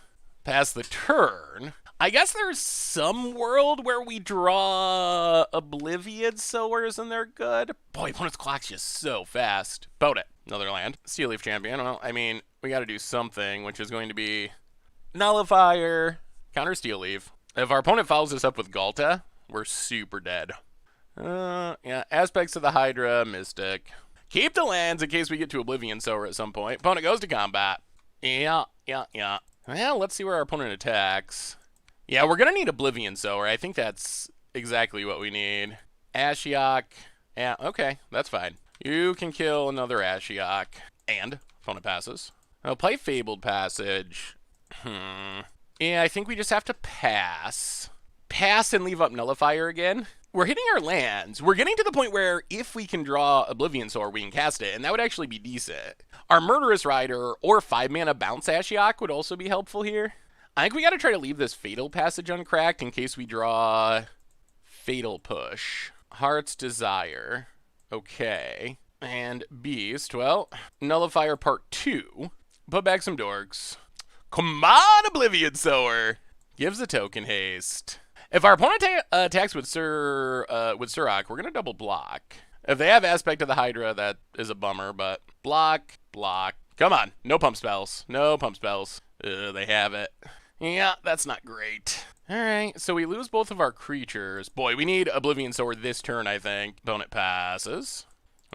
Pass the turn. I guess there's some world where we draw Oblivion Sowers and they're good. Boy, opponent's clock's just so fast. Boat it. Another land. Steel Leaf Champion. Well, I mean, we gotta do something, which is going to be Nullifier, counter Steel Leaf. If our opponent follows us up with Galta, we're super dead. Yeah, Aspects of the Hydra, Mystic. Keep the lands in case we get to Oblivion Sower at some point. Opponent goes to combat. Yeah. Well, let's see where our opponent attacks. Yeah, we're gonna need Oblivion Sower. I think that's exactly what we need. Ashiok. Yeah, okay, that's fine. You can kill another Ashiok. And opponent passes. I'll play Fabled Passage. Yeah, I think we just have to pass. Pass and leave up Nullifier again. We're hitting our lands. We're getting to the point where if we can draw Oblivion Sower, we can cast it, and that would actually be decent. Our Murderous Rider or 5-mana Bounce Ashiok would also be helpful here. I think we gotta try to leave this Fatal Passage uncracked in case we draw Fatal Push. Heart's Desire. Okay. And Beast, well, Nullifier Part 2. Put back some dorks. Come on, Oblivion Sower! Gives a token haste. If our opponent attacks with Surrak, we're going to double block. If they have Aspect of the Hydra, that is a bummer, but block. Come on, no pump spells. They have it. Yeah, that's not great. Alright, so we lose both of our creatures. Boy, we need Oblivion Sower this turn, I think. Opponent passes.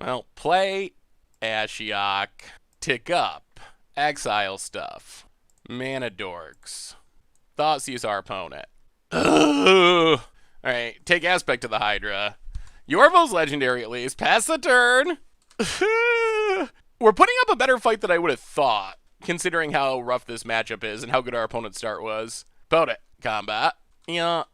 Well, play Ashiok. Tick up. Exile stuff. Mana dorks. Thoughtseiz's our opponent. Alright, take Aspect of the Hydra. Yorvo's legendary at least. Pass the turn. We're putting up a better fight than I would have thought, considering how rough this matchup is and how good our opponent's start was. Boat it. Combat. Yeah.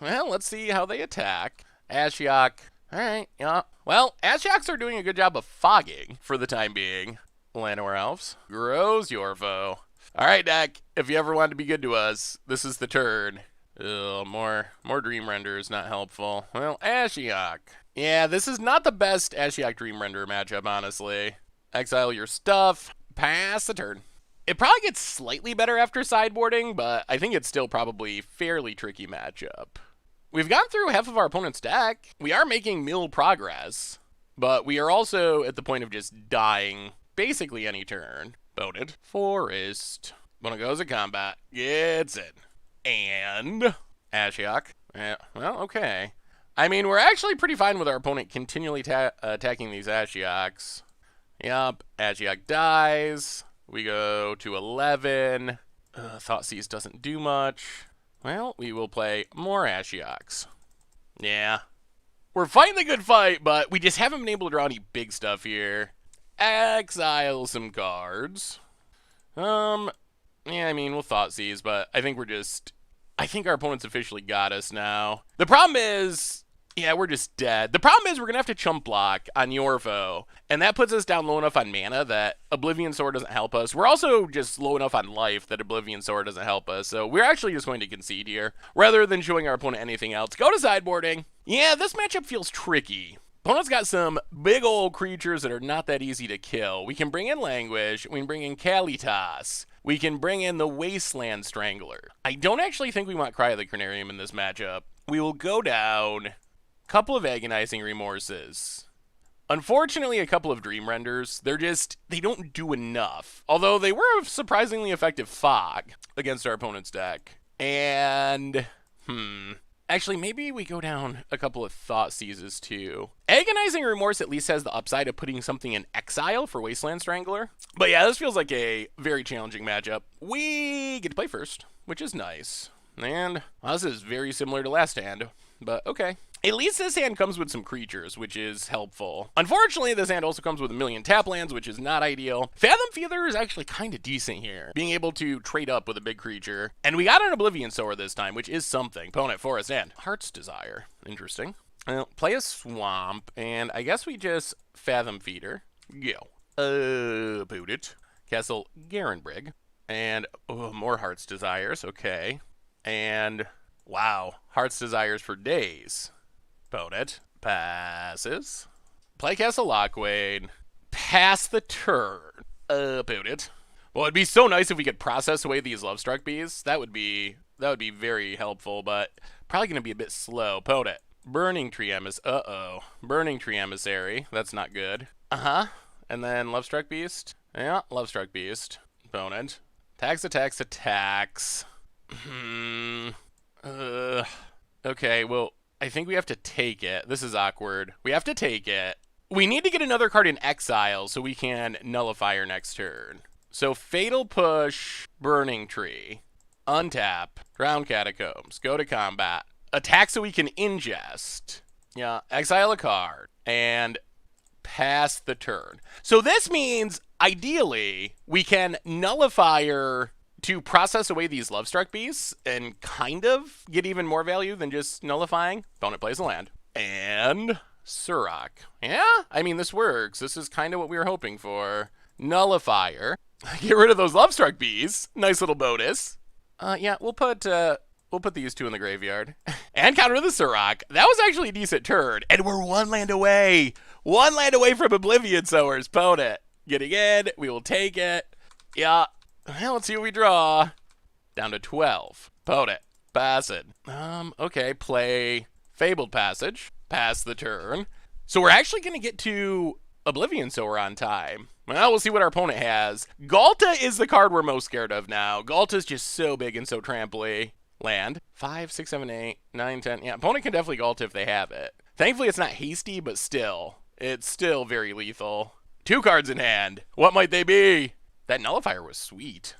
Well, let's see how they attack. Ashiok. Alright, yeah. Well, Ashioks are doing a good job of fogging for the time being. Llanowar Elves. Grows Yorvo. Alright, deck. If you ever wanted to be good to us, this is the turn. Ugh, more Dream Render is not helpful. Well, Ashiok. Yeah, this is not the best Ashiok Dream Render matchup, honestly. Exile your stuff. Pass the turn. It probably gets slightly better after sideboarding, but I think it's still probably fairly tricky matchup. We've gone through half of our opponent's deck. We are making mill progress, but we are also at the point of just dying basically any turn. Boated. Forest. Opponent goes to combat. Gets it. And Ashiok. Yeah, well, okay. I mean, we're actually pretty fine with our opponent continually attacking these Ashioks. Yup, Ashiok dies. We go to 11. Thoughtseize doesn't do much. Well, we will play more Ashioks. Yeah. We're fighting the good fight, but we just haven't been able to draw any big stuff here. Exile some cards. Yeah, I mean, we'll Thoughtseize, but I think I think our opponent's officially got us now. The problem is, yeah, we're just dead. The problem is we're going to have to chump block on Yorvo, and that puts us down low enough on mana that Oblivion Sword doesn't help us. We're also just low enough on life that Oblivion Sword doesn't help us, so we're actually just going to concede here, rather than showing our opponent anything else. Go to sideboarding. Yeah, this matchup feels tricky. Opponent's got some big old creatures that are not that easy to kill. We can bring in Languish, we can bring in Kalitas, we can bring in the Wasteland Strangler. I don't actually think we want Cry of the Cranarium in this matchup. We will go down couple of Agonizing Remorses. Unfortunately, a couple of Dream Renders. They don't do enough. Although they were a surprisingly effective Fog against our opponent's deck. And, actually, maybe we go down a couple of Thoughtseizes too. Agonizing Remorse at least has the upside of putting something in exile for Wasteland Strangler. But yeah, this feels like a very challenging matchup. We get to play first, which is nice. And, well, this is very similar to last hand, but okay. At least this hand comes with some creatures, which is helpful. Unfortunately, this hand also comes with a million tap lands, which is not ideal. Fathom Feather is actually kind of decent here, being able to trade up with a big creature. And we got an Oblivion Sower this time, which is something. Opponent, Forest, and Heart's Desire. Interesting. Well, play a Swamp, and I guess we just Fathom Feeder. Go. Boot it. Castle Garenbrig. And, more Heart's Desires, okay. And, wow, Heart's Desires for days. Opponent passes. Play Castle Lockwain. Pass the turn. Opponent. Well, it'd be so nice if we could process away these Lovestruck Bees. That would be very helpful, but probably going to be a bit slow. Opponent. Burning Tree Burning Tree Emissary. That's not good. And then Lovestruck Beast. Yeah, Lovestruck Beast. Opponent. Attacks. Okay, well, I think we have to take it. This is awkward. We have to take it. We need to get another card in exile so we can nullify our next turn. So Fatal Push, Burning Tree, untap, Drown Catacombs, go to combat, attack so we can ingest, yeah, exile a card, and pass the turn. So this means, ideally, we can nullifier to process away these Lovestruck Beasts and kind of get even more value than just nullifying. Opponent plays a land. And Surrak. Yeah, I mean, this works. This is kind of what we were hoping for. Nullifier. Get rid of those Lovestruck Bees. Nice little bonus. Yeah, we'll put these two in the graveyard. And counter the Surrak. That was actually a decent turn. And we're one land away. One land away from Oblivion Sowers. Opponent getting in. We will take it. Yeah. Well, let's see what we draw. Down to 12. Opponent. Pass it. Okay, play Fabled Passage. Pass the turn. So we're actually going to get to Oblivion Sower on time. Well, we'll see what our opponent has. Galta is the card we're most scared of now. Galta's just so big and so tramply. Land. 5, 6, 7, 8, 9, 10. Yeah, opponent can definitely Galta if they have it. Thankfully, it's not hasty, but still. It's still very lethal. 2 cards in hand. What might they be? That Nullifier was sweet.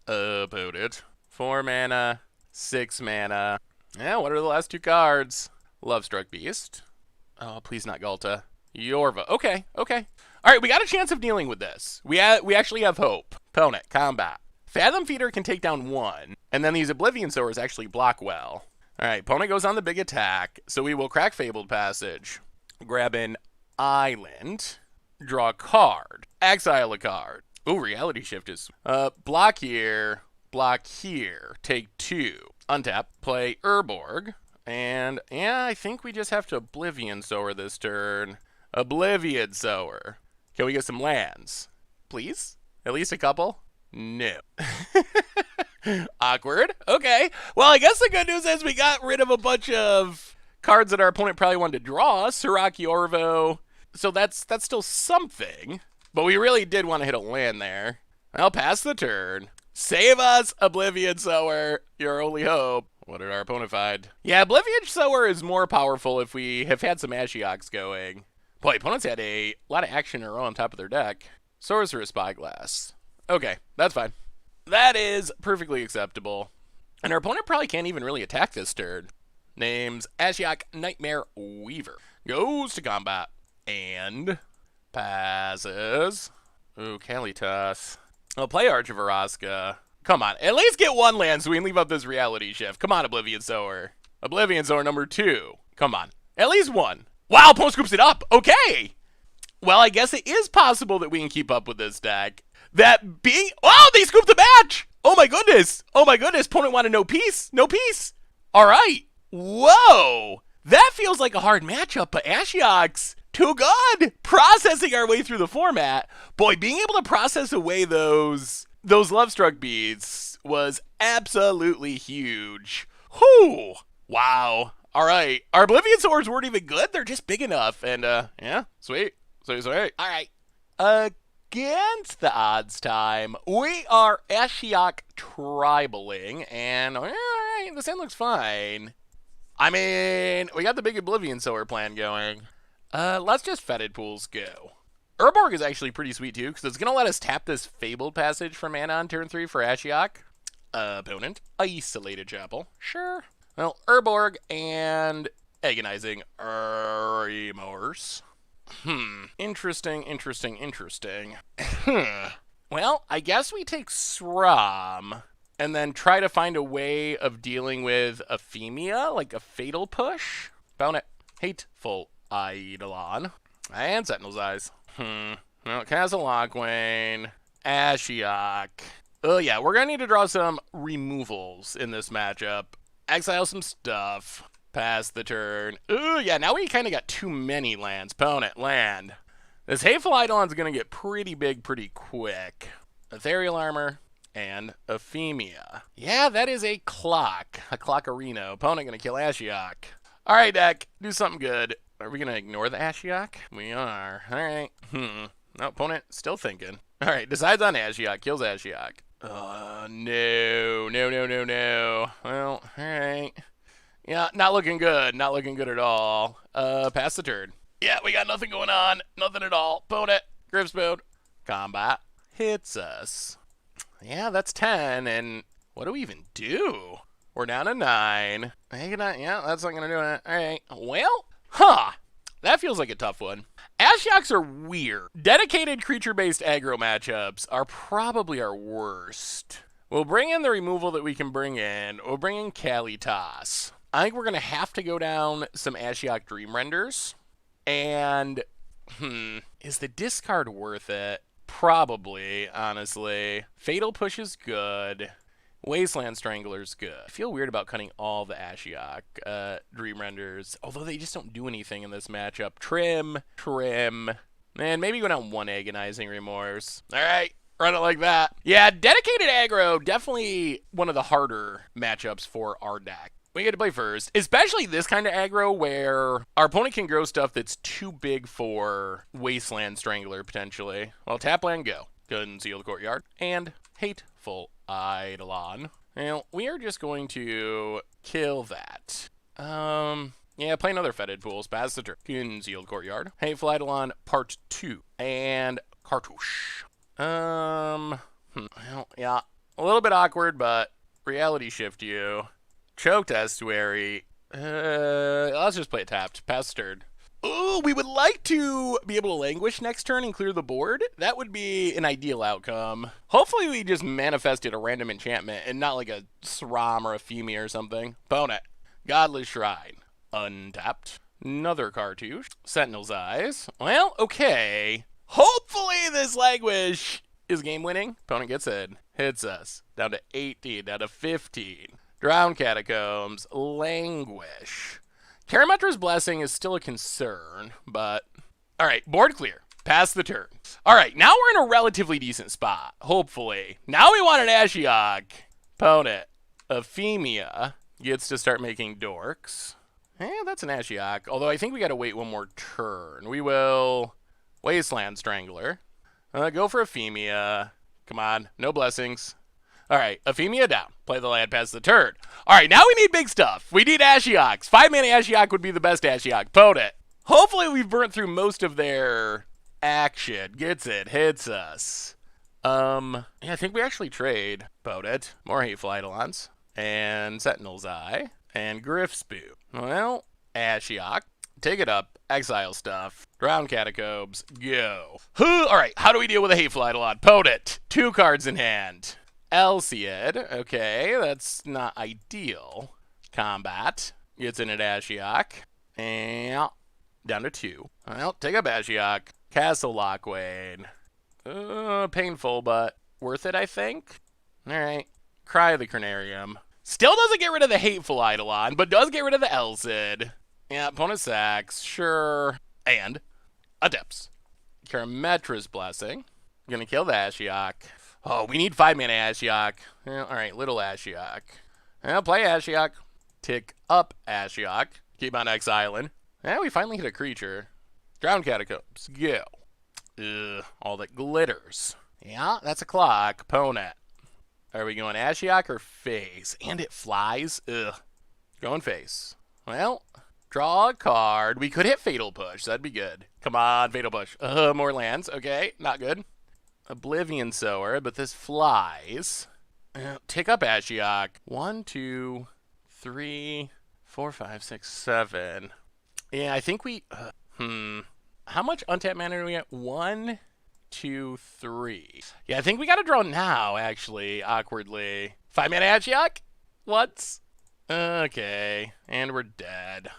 Opponent. 4 mana. 6 mana. Yeah, what are the last 2 cards? Lovestruck Beast. Oh, please not Galta. Yorva. Okay. All right, we got a chance of dealing with this. We actually have hope. Opponent. Combat. Fathom Feeder can take down 1, and then these Oblivion Sowers actually block well. All right, opponent goes on the big attack, so we will crack Fabled Passage. Grab an Island. Draw a card. Exile a card. Ooh, Reality Shift is... block here. Block here. Take 2. Untap. Play Urborg. And, yeah, I think we just have to Oblivion Sower this turn. Oblivion Sower. Can we get some lands? Please? At least a couple? No. Awkward. Okay. Well, I guess the good news is we got rid of a bunch of cards that our opponent probably wanted to draw. Surrak, Yorvo. So that's still something. But we really did want to hit a land there. I'll pass the turn. Save us, Oblivion Sower. Your only hope. What did our opponent find? Yeah, Oblivion Sower is more powerful if we have had some Ashioks going. Boy, opponents had a lot of action in a row on top of their deck. Sorcerer Spyglass. Okay, that's fine. That is perfectly acceptable. And our opponent probably can't even really attack this turn. Names Ashiok Nightmare Weaver. Goes to combat. And passes. Ooh, Kalitas. I'll play Arch of Araska. Come on, at least get one land so we can leave up this reality shift. Come on, Oblivion Sower. Oblivion Sower number 2. Come on, at least one. Wow, opponent scoops it up. Okay. Well, I guess it is possible that we can keep up with this deck. That being... Oh, they scooped the match! Oh my goodness! Oh my goodness, opponent wanted no peace. No peace. All right. Whoa! That feels like a hard matchup, but Ashiok's too good! Processing our way through the format. Boy, being able to process away those Lovestruck beads was absolutely huge. Whew! Wow. All right. Our Oblivion Swords weren't even good. They're just big enough. And, yeah, sweet. Sweet. All right. Against the odds time, we are Ashiok Tribaling. And, all right, this hand looks fine. I mean, we got the big Oblivion Sower plan going. Let's just Fetid Pools go. Urborg is actually pretty sweet, too, because it's going to let us tap this Fabled Passage for mana on turn 3 for Ashiok. Opponent, Isolated Chapel. Sure. Well, Urborg and Agonizing Remorse. Interesting. Well, I guess we take Srom and then try to find a way of dealing with Ephemia, like a Fatal Push. Opponent, Hateful Eidolon. And Sentinel's Eyes. Well, Castle Lockwayne, Ashiok. Oh yeah, we're gonna need to draw some removals in this matchup. Exile some stuff. Pass the turn. Ooh, yeah, now we kind of got too many lands. Opponent, land. This Hateful Eidolon's gonna get pretty big pretty quick. Ethereal Armor and Ephemia. Yeah, that is a Clockarino. Opponent gonna kill Ashiok. All right, deck, do something good. Are we going to ignore the Ashiok? We are. All right. No, opponent still thinking. All right, decides on Ashiok, kills Ashiok. No. Well, all right. Yeah, not looking good. Not looking good at all. Pass the turn. Yeah, we got nothing going on. Nothing at all. Opponent, Griffspoon. Combat. Hits us. Yeah, that's 10, and what do we even do? We're down to 9. Yeah, that's not going to do it. All right. Well... that feels like a tough one. Ashioks are weird. Dedicated creature-based aggro matchups are probably our worst. We'll bring in the removal that we can bring in. We'll bring in Kalitas. I think we're going to have to go down some Ashiok Dream Renders. And, is the discard worth it? Probably, honestly. Fatal Push is good. Wasteland Strangler's good. I feel weird about cutting all the Ashiok Dream Renders, although they just don't do anything in this matchup. Trim. And maybe go down one Agonizing Remorse. All right, run it like that. Yeah, Dedicated Aggro, definitely one of the harder matchups for our deck. We get to play first, especially this kind of aggro where our opponent can grow stuff that's too big for Wasteland Strangler, potentially. Well, tap land, go. Go ahead and seal the courtyard. And Hateful Eidolon. Well, we are just going to kill that. Yeah, play another Fetid Pools. Pass the turn. Concealed Courtyard. Hateful Eidolon Part 2. And Cartouche. Well, yeah. A little bit awkward, but Reality Shift you. Choked Estuary. Let's just play it tapped. Pass the turn. Ooh, we would like to be able to Languish next turn and clear the board. That would be an ideal outcome. Hopefully we just manifested a random enchantment and not like a Srom or a Ephemia or something. Opponent. Godless Shrine. Untapped. Another Cartouche. Sentinel's Eyes. Well, okay. Hopefully this Languish is game winning. Opponent gets in. Hits us. Down to 18. Down to 15. Drown Catacombs. Languish. Karametra's Blessing is still a concern, but... Alright, board clear. Pass the turn. Alright, now we're in a relatively decent spot, hopefully. Now we want an Ashiok. Opponent. Ephemia gets to start making dorks. That's an Ashiok, although I think we gotta wait one more turn. We will... Wasteland Strangler. Go for Ephemia. Come on, no blessings. All right, Euphemia down. Play the land, pass the turn. All right, now we need big stuff. We need Ashioks. 5-mana Ashiok would be the best Ashiok. Opponent. Hopefully we've burnt through most of their action. Gets it, hits us. Yeah, I think we actually trade. Opponent. More Hateful Eidolons. And Sentinel's Eye. And Griff Spew. Well, Ashiok. Take it up. Exile stuff. Drown Catacombs. Go. Alright, how do we deal with a Hateful Eidolon? Opponent. 2 cards in hand. Elsiad. Okay, that's not ideal. Combat. Gets in at Ashiok. And down to 2. Well, take up Ashiok. Castle Lockwane. Painful, but worth it, I think. Alright. Cry of the Cranarium. Still doesn't get rid of the Hateful Eidolon, but does get rid of the Elsid. Yeah, opponent sacks. Sure. And Adepts. Karametra's Blessing. Gonna kill the Ashiok. Oh, we need 5-mana Ashiok. Yeah, alright, little Ashiok. Well, play Ashiok. Tick up Ashiok. Keep on exiling. Yeah, we finally hit a creature. Drown Catacombs. Go. Ugh, all that glitters. Yeah, that's a clock. Opponent. Are we going Ashiok or face? And it flies? Ugh. Going face. Well, draw a card. We could hit Fatal Push. That'd be good. Come on, Fatal Push. More lands. Okay, not good. Oblivion Sower, but this flies. Tick up Ashiok. 1, 2, 3, 4, 5, 6, 7. Yeah, I think we... How much untapped mana do we get? 1, 2, 3. Yeah, I think we gotta draw now, actually, awkwardly. 5-mana Ashiok? What? Okay, and we're dead.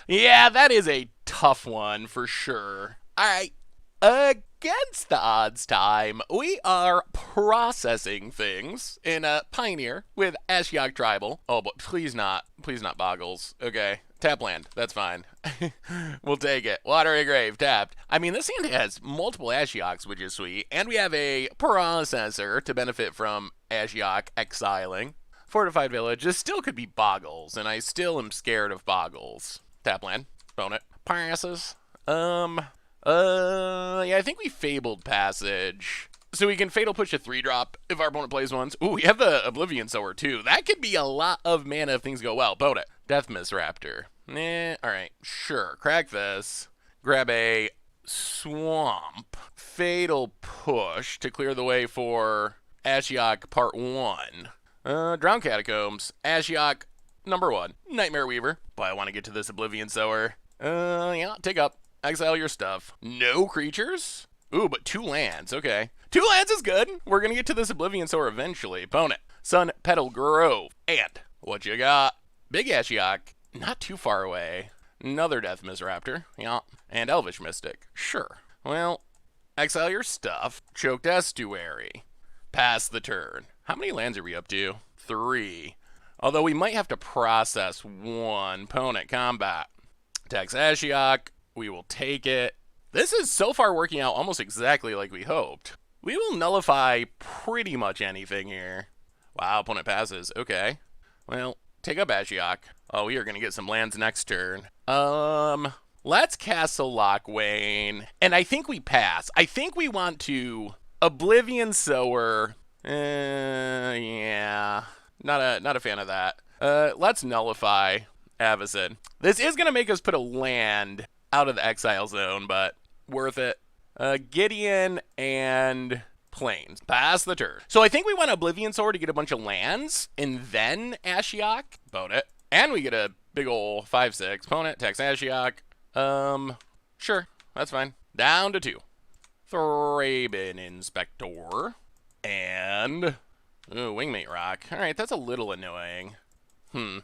Yeah, that is a tough one for sure. Alright, against the odds time, we are processing things in a Pioneer with Ashiok Tribal. Oh, but please not Boggles. Okay, tap land, that's fine. We'll take it. Watery Grave, tapped. I mean, this hand has multiple Ashioks, which is sweet, and we have a processor to benefit from Ashiok exiling. Fortified Village, this still could be Boggles, and I still am scared of Boggles. Tap land, opponent, passes. Yeah, I think we Fabled Passage. So we can Fatal Push a 3-drop if our opponent plays once. Ooh, we have the Oblivion Sower too. That could be a lot of mana if things go well. Opponent, Deathmist Raptor. Alright, sure. Crack this. Grab a Swamp. Fatal Push to clear the way for Ashiok Part 1. Drown Catacombs. Ashiok number 1. Nightmare Weaver. But I want to get to this Oblivion Sower. Yeah, take up. Exile your stuff. No creatures? Ooh, but 2 lands. Okay. 2 lands is good. We're going to get to this Oblivion Sower eventually. Opponent. Sun Petal Grove. And what you got? Big Ashiok. Not too far away. Another Deathmist Raptor. Yeah. And Elvish Mystic. Sure. Well, exile your stuff. Choked Estuary. Pass the turn. How many lands are we up to? 3. Although we might have to process 1. Opponent. Combat. Attacks Ashiok. We will take it. This is so far working out almost exactly like we hoped. We will nullify pretty much anything here. Wow, opponent passes. Okay. Well, take up Ashiok. Oh, we are going to get some lands next turn. Let's Castle Lockwane. And I think we pass. I think we want to Oblivion Sower. Yeah. Not a fan of that. Let's nullify Avacyn. This is going to make us put a land out of the exile zone, but worth it. Gideon and Plains. Pass the turn. So I think we want Oblivion Sword to get a bunch of lands, and then Ashiok. Boat it. And we get a big ol' 5/6. Opponent attacks Ashiok. Sure. That's fine. Down to 2. Thraben Inspector. And ooh, Wingmate Rock. Alright, that's a little annoying.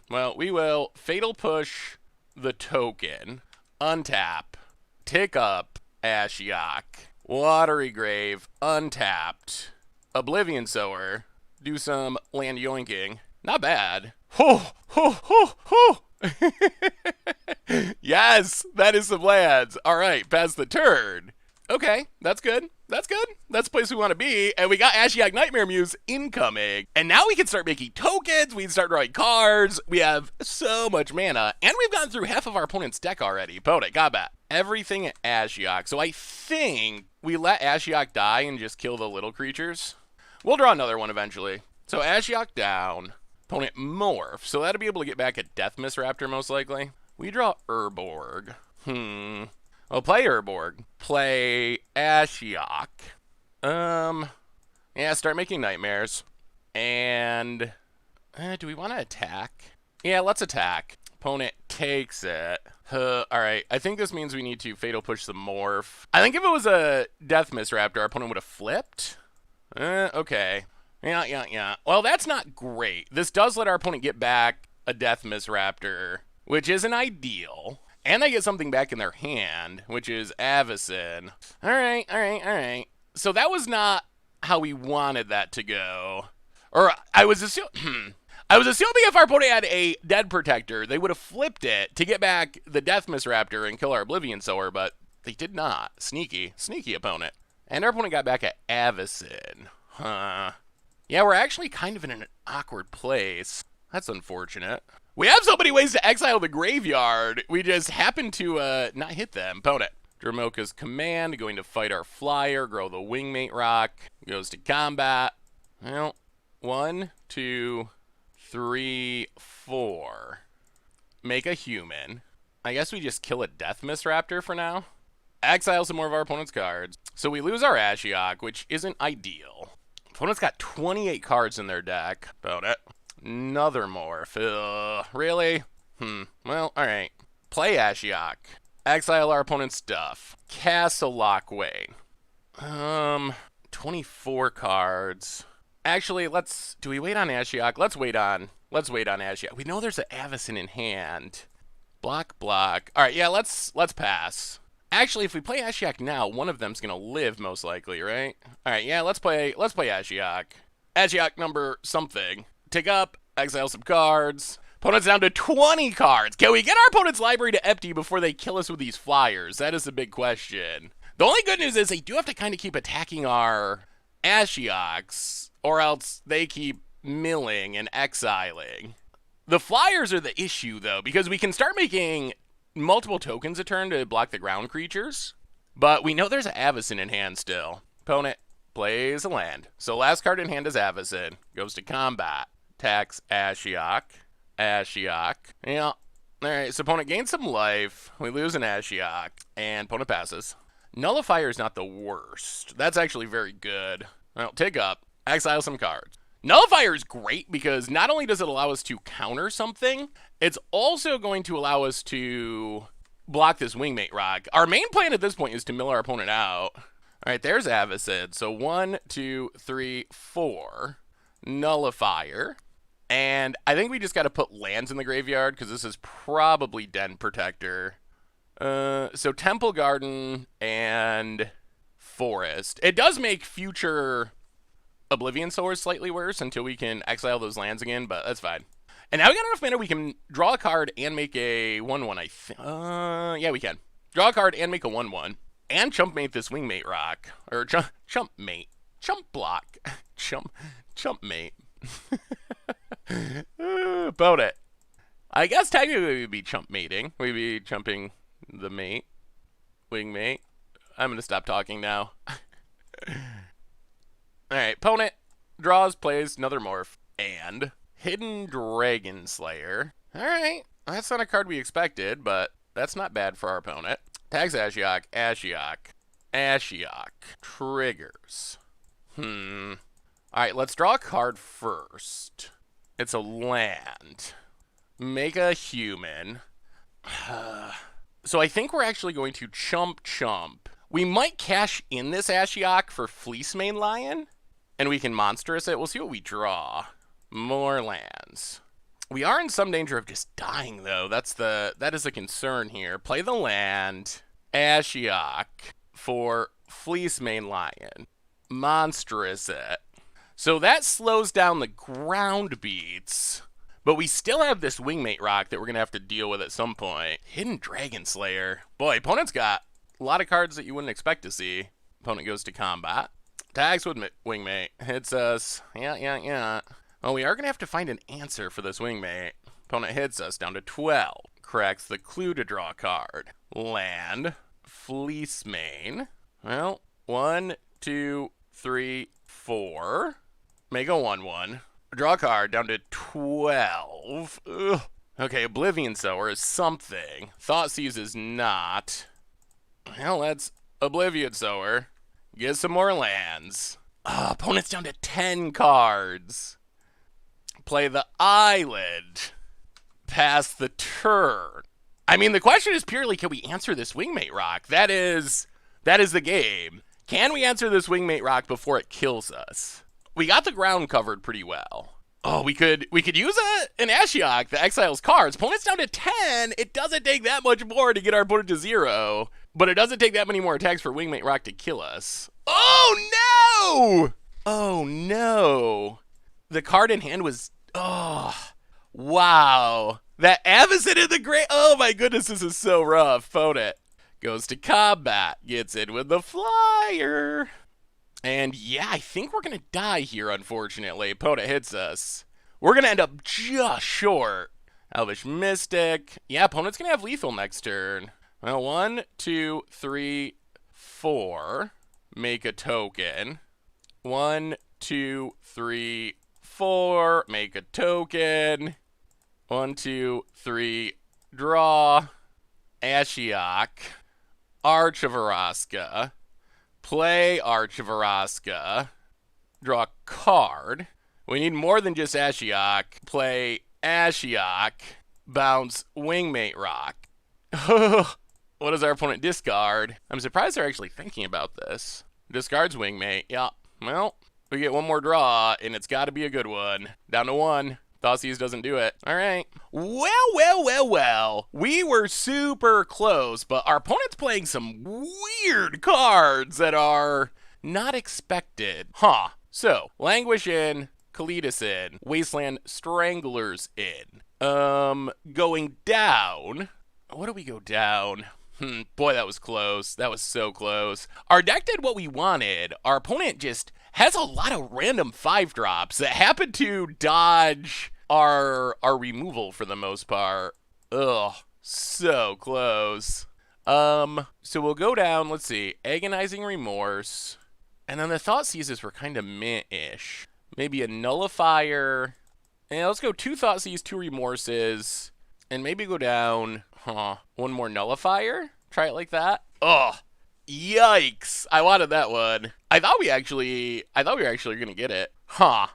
Well, we will Fatal Push the token. Untap. Tick up Ashiok. Watery Grave. Untapped. Oblivion Sower. Do some land yoinking. Not bad. Ho, ho, ho, ho. Yes, that is some lands. Alright, pass the turn. Okay, that's good. That's good. That's the place we want to be. And we got Ashiok Nightmare Muse incoming. And now we can start making tokens. We can start drawing cards. We have so much mana. And we've gone through half of our opponent's deck already. Opponent, combat. Everything at Ashiok. So I think we let Ashiok die and just kill the little creatures. We'll draw another one eventually. So Ashiok down. Opponent morph. So that'll be able to get back a Death Misraptor most likely. We draw Urborg. I'll play Urborg. Play Ashiok. Yeah, start making nightmares. And do we want to attack? Yeah, let's attack. Opponent takes it. Alright, I think this means we need to Fatal Push the Morph. I think if it was a Death Misraptor, our opponent would have flipped. Okay. Yeah. Well, that's not great. This does let our opponent get back a Death Misraptor, which isn't ideal. And they get something back in their hand, which is Avacyn. Alright. So that was not how we wanted that to go. Or I was assuming if our opponent had a Dead Protector, they would have flipped it to get back the Death Misraptor and kill our Oblivion Sower, but they did not. Sneaky opponent. And our opponent got back at Avacyn. Yeah, we're actually kind of in an awkward place. That's unfortunate. We have so many ways to exile the graveyard. We just happen to not hit them. Opponent. Dromoka's command, going to fight our flyer, grow the Wingmate Rock, goes to combat. Well, 1, 2, 3, 4. Make a human. I guess we just kill a Death Misraptor for now. Exile some more of our opponent's cards. So we lose our Ashiok, which isn't ideal. Opponent's got 28 cards in their deck. Opponent. Another morph. Really? Well, alright. Play Ashiok. Exile our opponent's stuff. Castle Lockway. 24 cards. Actually, do we wait on Ashiok? Let's wait on Ashiok. We know there's an Avacyn in hand. Block. Alright, yeah, let's pass. Actually, if we play Ashiok now, one of them's gonna live most likely, right? Alright, yeah, let's play Ashiok. Ashiok number something. Take up, exile some cards. Opponent's down to 20 cards. Can we get our opponent's library to empty before they kill us with these flyers? That is the big question. The only good news is they do have to kind of keep attacking our Ashioks, or else they keep milling and exiling. The flyers are the issue, though, because we can start making multiple tokens a turn to block the ground creatures, but we know there's an Avacyn in hand still. Opponent plays a land. So last card in hand is Avacyn. Goes to combat. Attacks Ashiok. Yeah. Alright, so opponent gains some life. We lose an Ashiok. And opponent passes. Nullifier is not the worst. That's actually very good. Well, take up. Exile some cards. Nullifier is great because not only does it allow us to counter something, it's also going to allow us to block this Wingmate Rock. Our main plan at this point is to mill our opponent out. Alright, there's Avacyn. So 1, 2, 3, 4. Nullifier. And I think we just got to put lands in the graveyard because this is probably Den Protector. So Temple Garden and Forest. It does make future Oblivion Sowers slightly worse until we can exile those lands again, but that's fine. And now we got enough mana we can draw a card and make a 1/1, I think. Yeah, we can. Draw a card and make a 1/1. And chump mate this Wingmate Rock. Or chump mate. Chump block. Chump mate. About it. I guess technically we'd be chump mating. We'd be chumping the mate. Wingmate. I'm going to stop talking now. Alright, opponent draws, plays another morph. And Hidden Dragon Slayer. Alright, that's not a card we expected, but that's not bad for our opponent. Tags Ashiok. Ashiok. Triggers. Alright, let's draw a card first. It's a land. Make a human. So I think we're actually going to chump. We might cash in this Ashiok for Fleecemane Lion, and we can monstrous it. We'll see what we draw. More lands. We are in some danger of just dying, though. That is a concern here. Play the land. Ashiok for Fleecemane Lion. Monstrous it. So that slows down the ground beats, but we still have this Wingmate Rock that we're going to have to deal with at some point. Hidden Dragon Slayer. Boy, opponent's got a lot of cards that you wouldn't expect to see. Opponent goes to combat. Tags with Wingmate. Hits us. Yeah. Well, we are going to have to find an answer for this Wingmate. Opponent hits us down to 12. Corrects the clue to draw a card. Land. Fleecemane. Well, 1, 2, 3, 4. Make a 1/1. Draw a card down to 12. Ugh. Okay, Oblivion Sower is something. Thoughtseize is not. Well, that's Oblivion Sower. Get some more lands. Opponent's down to 10 cards. Play the Island. Pass the turn. I mean, the question is purely, can we answer this Wingmate Rock? That is the game. Can we answer this Wingmate Rock before it kills us? We got the ground covered pretty well. Oh, we could use an Ashiok that exiles cards. Opponent's down to 10. It doesn't take that much more to get our opponent to 0, but it doesn't take that many more attacks for Wingmate Rock to kill us. Oh no! Oh no! The card in hand was wow. That Avacyn in the Great. Oh my goodness, this is so rough. Opponent goes to combat, gets in with the flyer. And yeah, I think we're going to die here, unfortunately. Opponent hits us. We're going to end up just short. Elvish Mystic. Yeah, opponent's going to have lethal next turn. Well, 1, 2, 3, 4. Make a token. 1, 2, 3, 4. Make a token. 1, 2, 3. Draw. Ashiok. Arch of Araska. Play Arch of Araska. Draw a card. We need more than just Ashiok. Play Ashiok. Bounce Wingmate Rock. What does our opponent discard? I'm surprised they're actually thinking about this. Discards Wingmate. Yeah. Well, we get one more draw, and it's got to be a good one. Down to 1. Thoughtseize doesn't do it. All right. Well. We were super close, but our opponent's playing some weird cards that are not expected. Huh. So, Languish in, Kalitas in, Wasteland Stranglers in. Going down. What do we go down? Boy, that was close. That was so close. Our deck did what we wanted. Our opponent just has a lot of random 5-drops that happen to dodge our removal for the most part. Ugh, so close. So we'll go down, let's see, Agonizing Remorse. And then the Thoughtseizes were kind of meh-ish. Maybe a Nullifier. Yeah, let's go 2 Thoughtseize, 2 Remorses. And maybe go down, one more Nullifier? Try it like that? Ugh. Yikes. I wanted that one. I thought we were actually going to get it.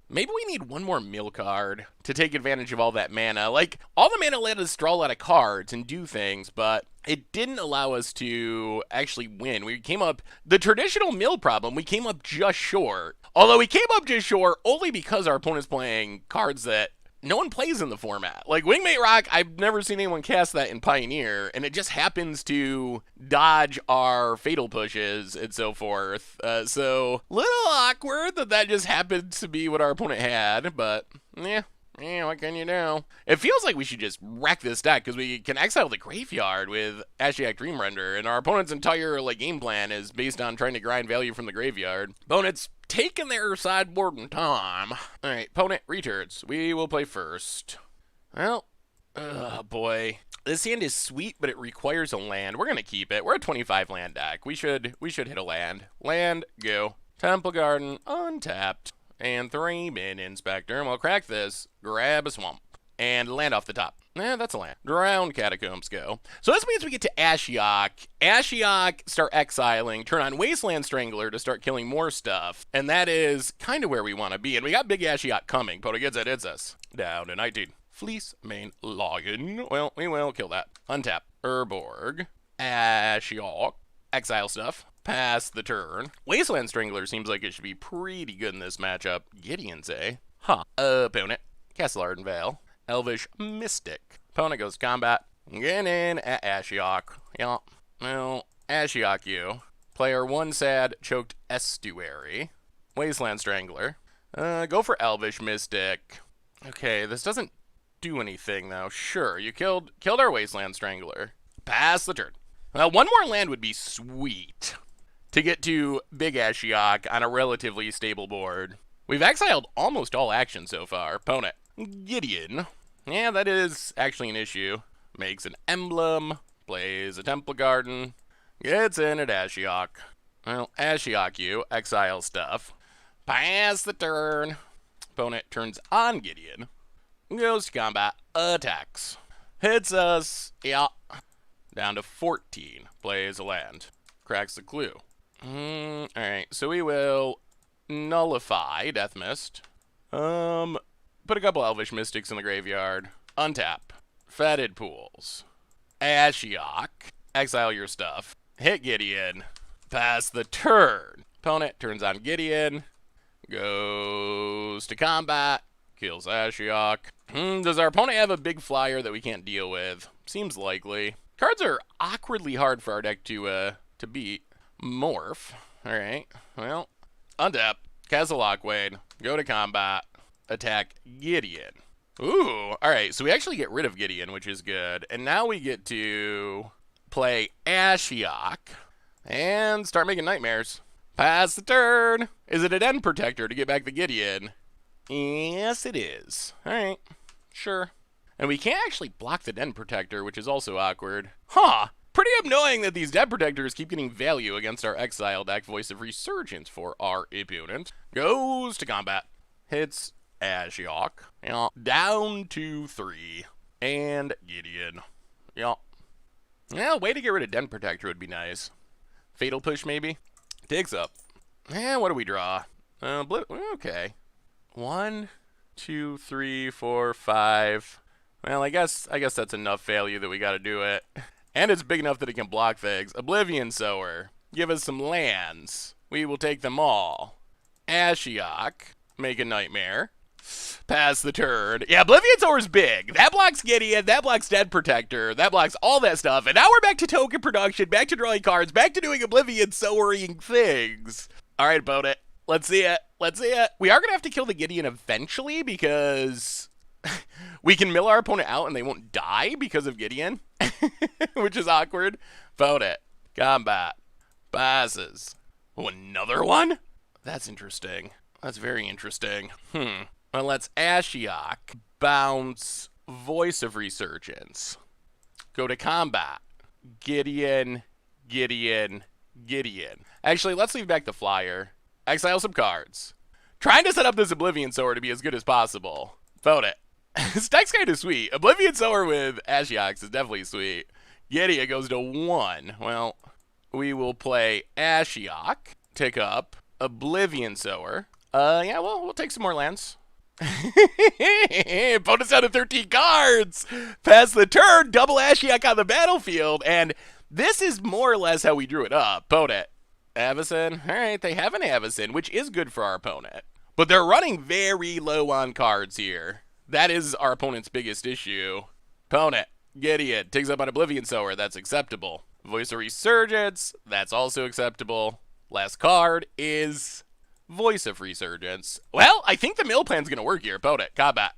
Maybe we need one more mill card to take advantage of all that mana. Like, all the mana let us draw a lot of cards and do things, but it didn't allow us to actually win. We came up, the traditional mill problem, we came up just short. Although we came up just short only because our opponent's playing cards that no one plays in the format. Like, Wingmate Rock, I've never seen anyone cast that in Pioneer, and it just happens to dodge our Fatal Pushes and so forth. So, little awkward that just happened to be what our opponent had, but, yeah, what can you do? It feels like we should just wreck this deck, because we can exile the graveyard with Ashiok Dreamrender, and our opponent's entire game plan is based on trying to grind value from the graveyard. Opponent's taking their sideboard in time. Alright, opponent returns. We will play first. Well, oh boy. This hand is sweet, but it requires a land. We're gonna keep it. We're a 25 land deck. We should hit a land. Land, go. Temple Garden, untapped. And 3-min Inspector. And we'll crack this. Grab a swamp. And land off the top. That's a land. Drowned Catacombs, go. So this means we get to Ashiok. Ashiok, start exiling. Turn on Wasteland Strangler to start killing more stuff. And that is kind of where we want to be. And we got big Ashiok coming. But it gets it, it's us. Down to 19. Fleece, main, login. Well, we will kill that. Untap. Urborg. Ashiok. Exile stuff. Pass the turn. Wasteland Strangler seems like it should be pretty good in this matchup. Gideon's, eh? Opponent. Castle Ardenvale. Elvish Mystic. Opponent goes combat. Get in at Ashiok. Yeah. Well, Ashiok you. Player 1 sad, choked Estuary. Wasteland Strangler. Go for Elvish Mystic. Okay, this doesn't do anything though. Sure, you killed our Wasteland Strangler. Pass the turn. One more land would be sweet to get to big Ashiok on a relatively stable board. We've exiled almost all action so far. Opponent. Gideon. Yeah, that is actually an issue. Makes an emblem. Plays a Temple Garden. Gets in at Ashiok. Well, Ashiok you. Exile stuff. Pass the turn. Opponent turns on Gideon. Goes to combat. Attacks. Hits us. Yeah. Down to 14. Plays a land. Cracks the clue. Alright, so we will nullify Death Mist. Put a couple Elvish Mystics in the graveyard. Untap. Fetid Pools. Ashiok. Exile your stuff. Hit Gideon. Pass the turn. Opponent turns on Gideon. Goes to combat. Kills Ashiok. Does our opponent have a big flyer that we can't deal with? Seems likely. Cards are awkwardly hard for our deck to beat. Morph. Alright. Well. Untap. Cast a Lockwade. Go to combat. Attack Gideon. Ooh. Alright, so we actually get rid of Gideon, which is good. And now we get to play Ashiok. And start making nightmares. Pass the turn. Is it an End Protector to get back the Gideon? Yes, it is. Alright. Sure. And we can't actually block the Den Protector, which is also awkward. Huh. Pretty annoying that these Den Protectors keep getting value against our exile deck. Voice of Resurgence for our opponent. Goes to combat. Hits Ashiok. Yeah. Down to 3. And Gideon. Yeah. Yeah, way to get rid of Den Protector would be nice. Fatal Push, maybe? Takes up. Yeah, what do we draw? Okay. 1, 2, 3, 4, 5. Well, I guess that's enough value that we gotta do it. And it's big enough that it can block things. Oblivion Sower. Give us some lands. We will take them all. Ashiok. Make a nightmare. Pass the turn. Yeah, Oblivion Sower's big. That blocks Gideon. That blocks Dead Protector. That blocks all that stuff. And now we're back to token production. Back to drawing cards. Back to doing Oblivion Sowering things. Alright, opponent. Let's see it. Let's see it. We are going to have to kill the Gideon eventually because we can mill our opponent out and they won't die because of Gideon, which is awkward. Vote it. Combat. Passes. Oh, another one? That's interesting. That's very interesting. Well, let's Ashiok. Bounce. Voice of Resurgence. Go to combat. Gideon. Gideon. Gideon. Actually, let's leave back the flyer. Exile some cards. Trying to set up this Oblivion Sower to be as good as possible. Vote it. This deck's kind of sweet. Oblivion Sower with Ashiok is definitely sweet. Gideon goes to 1. Well, we will play Ashiok. Take up Oblivion Sower. Yeah, well, we'll take some more lands. Opponent's down to 13 cards. Pass the turn. Double Ashiok on the battlefield. And this is more or less how we drew it up. Vote it. Avacyn. Alright, they have an Avacyn, which is good for our opponent. But they're running very low on cards here. That is our opponent's biggest issue. Opponent. Gideon. Takes up on Oblivion Sower. That's acceptable. Voice of Resurgence. That's also acceptable. Last card is Voice of Resurgence. Well, I think the mill plan's going to work here. Opponent. Combat.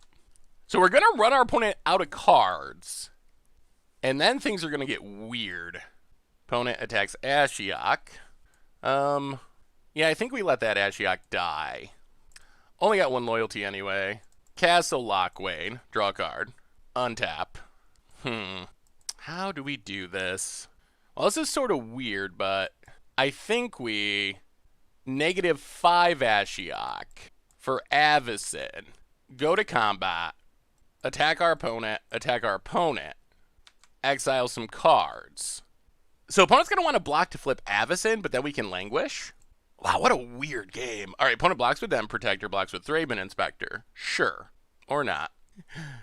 So we're going to run our opponent out of cards. And then things are going to get weird. Opponent attacks Ashiok. Yeah, I think we let that Ashiok die. Only got 1 loyalty anyway. Castle Lockwade. Draw a card. Untap. How do we do this? Well, this is sort of weird, but I think we -5 Ashiok for Avacyn. Go to combat. Attack our opponent. Attack our opponent. Exile some cards. So opponent's going to want to block to flip Avacyn, but then we can Languish. Wow, what a weird game. All right, opponent blocks with Dem Protector, blocks with Thraben Inspector. Sure. Or not.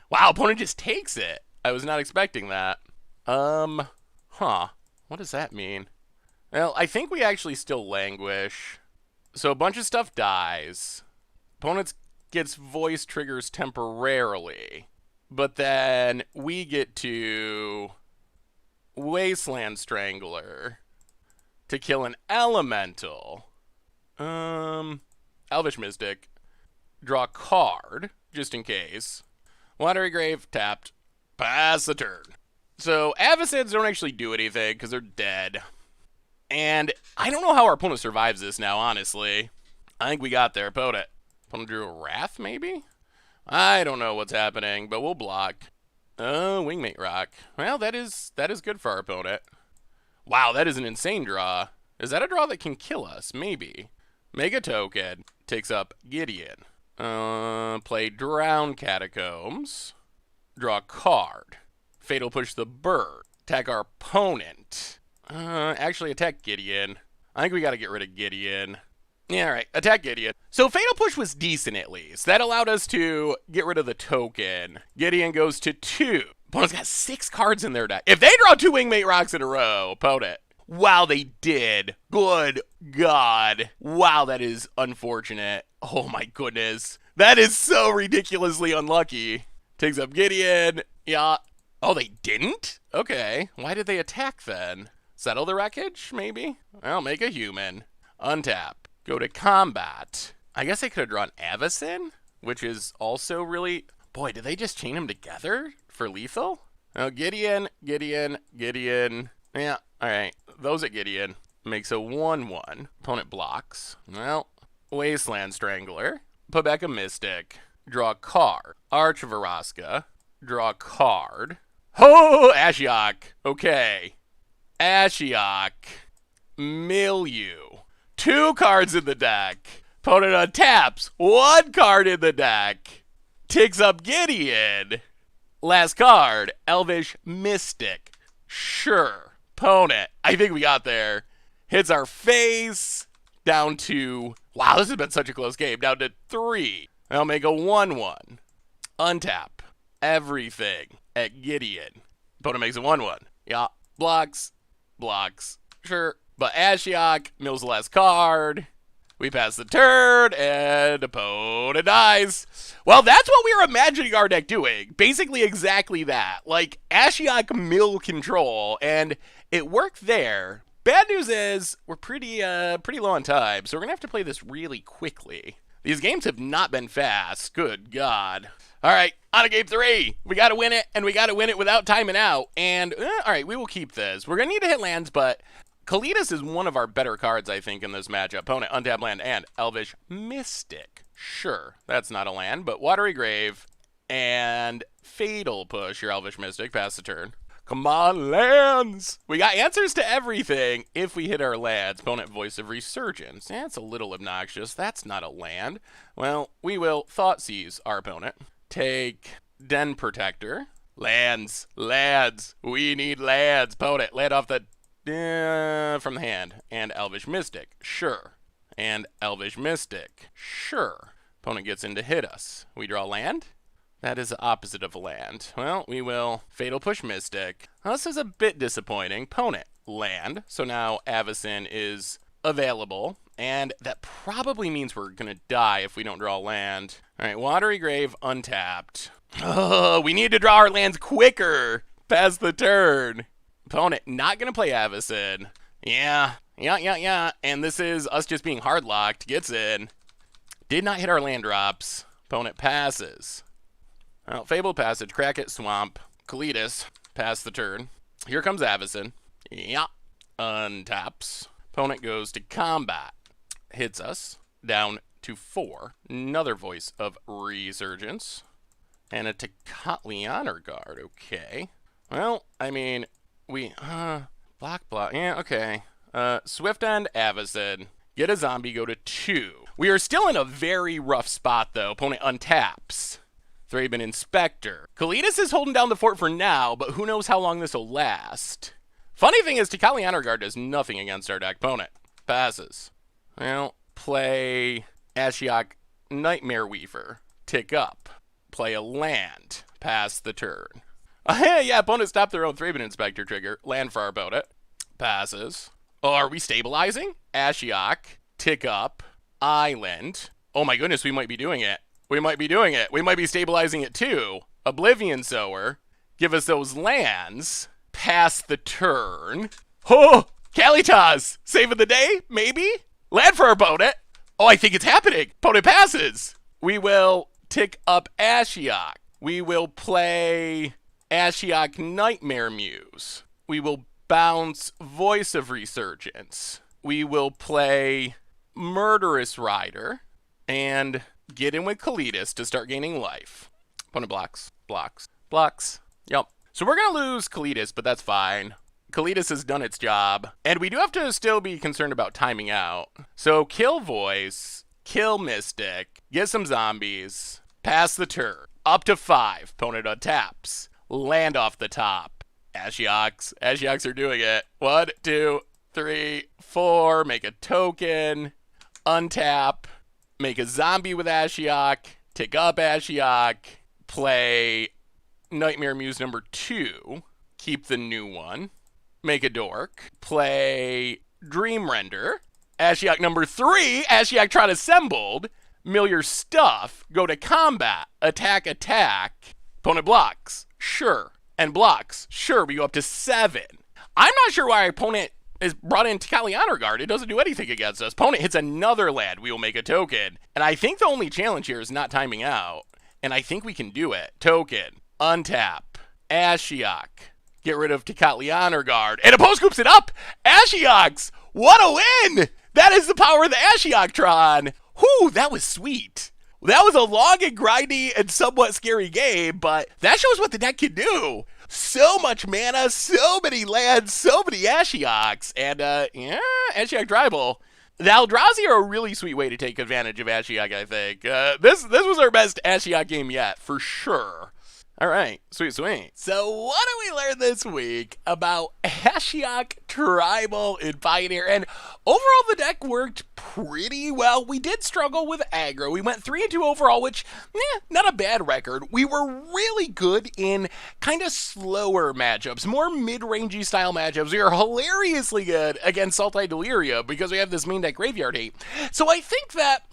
Wow, opponent just takes it. I was not expecting that. What does that mean? Well, I think we actually still Languish. So a bunch of stuff dies. Opponent gets voice triggers temporarily. But then we get to Wasteland Strangler to kill an elemental. Elvish Mystic. Draw a card, just in case. Watery Grave, tapped. Pass the turn. So Avacyns don't actually do anything because they're dead. And I don't know how our opponent survives this now, honestly. I think we got there. Opponent. Opponent drew a Wrath, maybe? I don't know what's happening, but we'll block. Wingmate Rock. Well, that is good for our opponent. Wow, that is an insane draw. Is that a draw that can kill us? Maybe. Mega Token takes up Gideon. Play Drown Catacombs. Draw a card. Fatal Push the bird. Attack our opponent. Actually attack Gideon. I think we gotta get rid of Gideon. Yeah, alright. Attack Gideon. So Fatal Push was decent at least. That allowed us to get rid of the token. Gideon goes to 2. Opponent's got 6 cards in their deck. If they draw 2 Wingmate Rocks in a row, opponent. Wow, they did. Good God. Wow, that is unfortunate. Oh my goodness. That is so ridiculously unlucky. Takes up Gideon. Yeah. Oh, they didn't? Okay. Why did they attack then? Settle the wreckage, maybe? Well, make a human. Untap. Go to combat. I guess I could have drawn Avacyn, which is also really... Boy, did they just chain them together for lethal? Oh, Gideon, Gideon, Gideon. Yeah, alright. Those at Gideon. Makes a 1-1. Opponent blocks. Well, Wasteland Strangler. Put back a Mystic. Draw a card. Arch of Araska. Draw a card. Oh, Ashiok. Okay. Ashiok. Milieu. 2 cards in the deck. Opponent untaps. 1 card in the deck. Takes up Gideon. Last card. Elvish Mystic. Sure. Opponent. I think we got there. Hits our face. Down to... Wow, this has been such a close game. Down to 3. I'll make a 1-1. Untap. Everything at Gideon. Opponent makes a 1-1. Yeah. Blocks. Blocks. Sure. But Ashiok mills the last card. We pass the turn, and opponent dies. Well, that's what we were imagining our deck doing. Basically exactly that. Like, Ashiok mill control, and it worked there. Bad news is, we're pretty low on time, so we're going to have to play this really quickly. These games have not been fast. Good God. All right, on to game 3. We got to win it, and we got to win it without timing out. And, all right, we will keep this. We're going to need to hit lands, but... Kalitas is one of our better cards, I think, in this matchup. Opponent, untap land, and Elvish Mystic. Sure, that's not a land, but Watery Grave and Fatal Push your Elvish Mystic. Pass the turn. Come on, lands! We got answers to everything if we hit our lands. Opponent, Voice of Resurgence. That's a little obnoxious. That's not a land. Well, we will Thoughtseize our opponent. Take Den Protector. Lands. Lands. We need lands. Opponent, land off the... from the hand. And Elvish Mystic. Sure. And Elvish Mystic. Sure. Opponent gets in to hit us. We draw land? That is the opposite of a land. Well, we will Fatal Push Mystic. Now, this is a bit disappointing. Opponent, land. So now Avacyn is available. And that probably means we're going to die if we don't draw land. Alright, Watery Grave untapped. Oh, we need to draw our lands quicker. Pass the turn. Opponent not going to play Avacyn. Yeah. And this is us just being hard-locked. Gets in. Did not hit our land drops. Opponent passes. Well, Fabled Passage, Crack it, Swamp. Kalitas, pass the turn. Here comes Avacyn. Yeah. Untaps. Opponent goes to combat. Hits us. Down to 4. Another Voice of Resurgence. And a Tocatli Honor Guard. Okay. Well, I mean... We, block, yeah, okay. Swift End, Avacyn. Get a zombie, go to 2. We are still in a very rough spot, though. Opponent untaps. Thraben Inspector. Kalitas is holding down the fort for now, but who knows how long this will last. Funny thing is, Tocatli Honor Guard does nothing against our deck. Opponent passes. Well, play Ashiok Nightmare Weaver. Tick up. Play a land. Pass the turn. Yeah, opponent stopped their own Thraben Inspector trigger. Land for our opponent. Passes. Oh, are we stabilizing? Ashiok. Tick up. Island. Oh my goodness, we might be doing it. We might be doing it. We might be stabilizing it too. Oblivion Sower. Give us those lands. Pass the turn. Oh, Kalitas. Saving the day? Maybe? Land for our opponent. Oh, I think it's happening. Opponent passes. We will tick up Ashiok. We will play... Ashiok Nightmare Muse. We will bounce Voice of Resurgence. We will play Murderous Rider and get in with Kalitas to start gaining life. Opponent blocks, blocks, blocks. Yep. So we're going to lose Kalitas, but that's fine. Kalitas has done its job. And we do have to still be concerned about timing out. So kill Voice, kill Mystic, get some zombies, pass the turn, up to 5, opponent untaps, land off the top. Ashioks are doing it. 1, 2, 3, 4, make a token, untap, make a zombie with Ashiok, tick up Ashiok, play Nightmare Muse number 2, keep the new one, make a dork, play Dream Render, Ashiok number 3, Ashiok assembled, mill your stuff, go to combat, attack, opponent blocks, sure, and blocks, sure, we go up to 7. I'm not sure why our opponent is brought in Tikali Honor Guard. It doesn't do anything against us. Opponent hits another land, we will make a token. And I think the only challenge here is not timing out. And I think we can do it. Token, untap, Ashiok, get rid of Tikali Honor Guard, and opponent scoops it up! Ashioks! What a win! That is the power of the Ashioktron! Whew, that was sweet. That was a long and grindy and somewhat scary game, but that shows what the deck can do. So much mana, so many lands, so many Ashioks, and yeah, Ashiok Tribal. The Eldrazi are a really sweet way to take advantage of Ashiok, I think. This was our best Ashiok game yet, for sure. All right, sweet. So what do we learn this week about Ashiok Tribal in Pioneer? And overall, the deck worked pretty well. We did struggle with aggro. We went 3-2 overall, which, not a bad record. We were really good in kind of slower matchups, more mid-rangey style matchups. We are hilariously good against Sultai Deliria because we have this main deck graveyard hate. So I think that...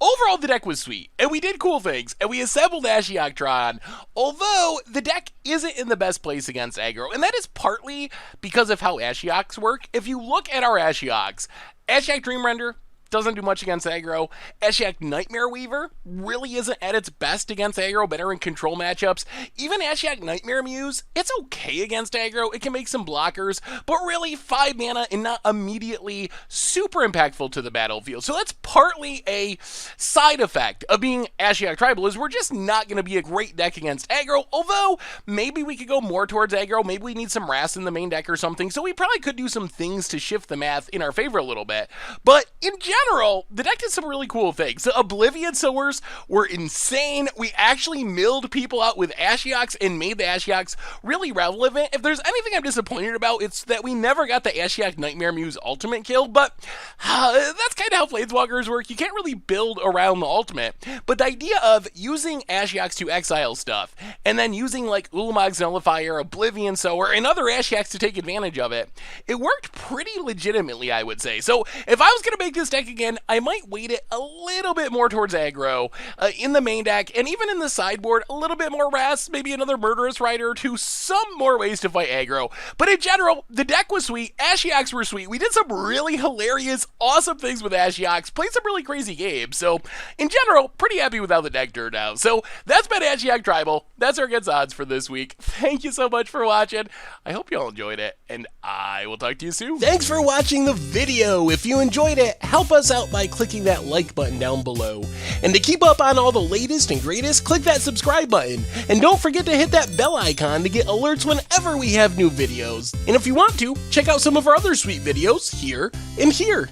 overall, the deck was sweet, and we did cool things, and we assembled Ashioktron, although the deck isn't in the best place against aggro, and that is partly because of how Ashioks work. If you look at our Ashioks, Ashiok Dream Render doesn't do much against aggro. Ashiok Nightmare Weaver really isn't at its best against aggro, better in control matchups. Even Ashiok Nightmare Muse, it's okay against aggro. It can make some blockers, but really 5 mana and not immediately super impactful to the battlefield. So that's partly a side effect of being Ashiok Tribal, is we're just not going to be a great deck against aggro, although maybe we could go more towards aggro. Maybe we need some Wrath in the main deck or something, so we probably could do some things to shift the math in our favor a little bit. But in general, the deck did some really cool things. The Oblivion Sowers were insane. We actually milled people out with Ashioks and made the Ashioks really relevant. If there's anything I'm disappointed about, it's that we never got the Ashiok Nightmare Muse ultimate kill, but that's kind of how Planeswalkers work. You can't really build around the ultimate. But the idea of using Ashioks to exile stuff, and then using like Ulamog's Nullifier, Oblivion Sower, and other Ashioks to take advantage of it, it worked pretty legitimately, I would say. So if I was going to make this deck again, I might weight it a little bit more towards aggro in the main deck, and even in the sideboard, a little bit more Wrath, maybe another Murderous Rider, to some more ways to fight aggro. But in general, the deck was sweet, Ashioks were sweet, we did some really hilarious, awesome things with Ashioks, played some really crazy games, so in general, pretty happy with how the deck turned out. So that's been Ashiok Tribal, that's our Against Odds for this week. Thank you so much for watching, I hope you all enjoyed it, and I will talk to you soon. Thanks for watching the video. If you enjoyed it, help us out by clicking that like button down below. And to keep up on all the latest and greatest, click that subscribe button. And don't forget to hit that bell icon to get alerts whenever we have new videos. And if you want to, check out some of our other sweet videos here and here.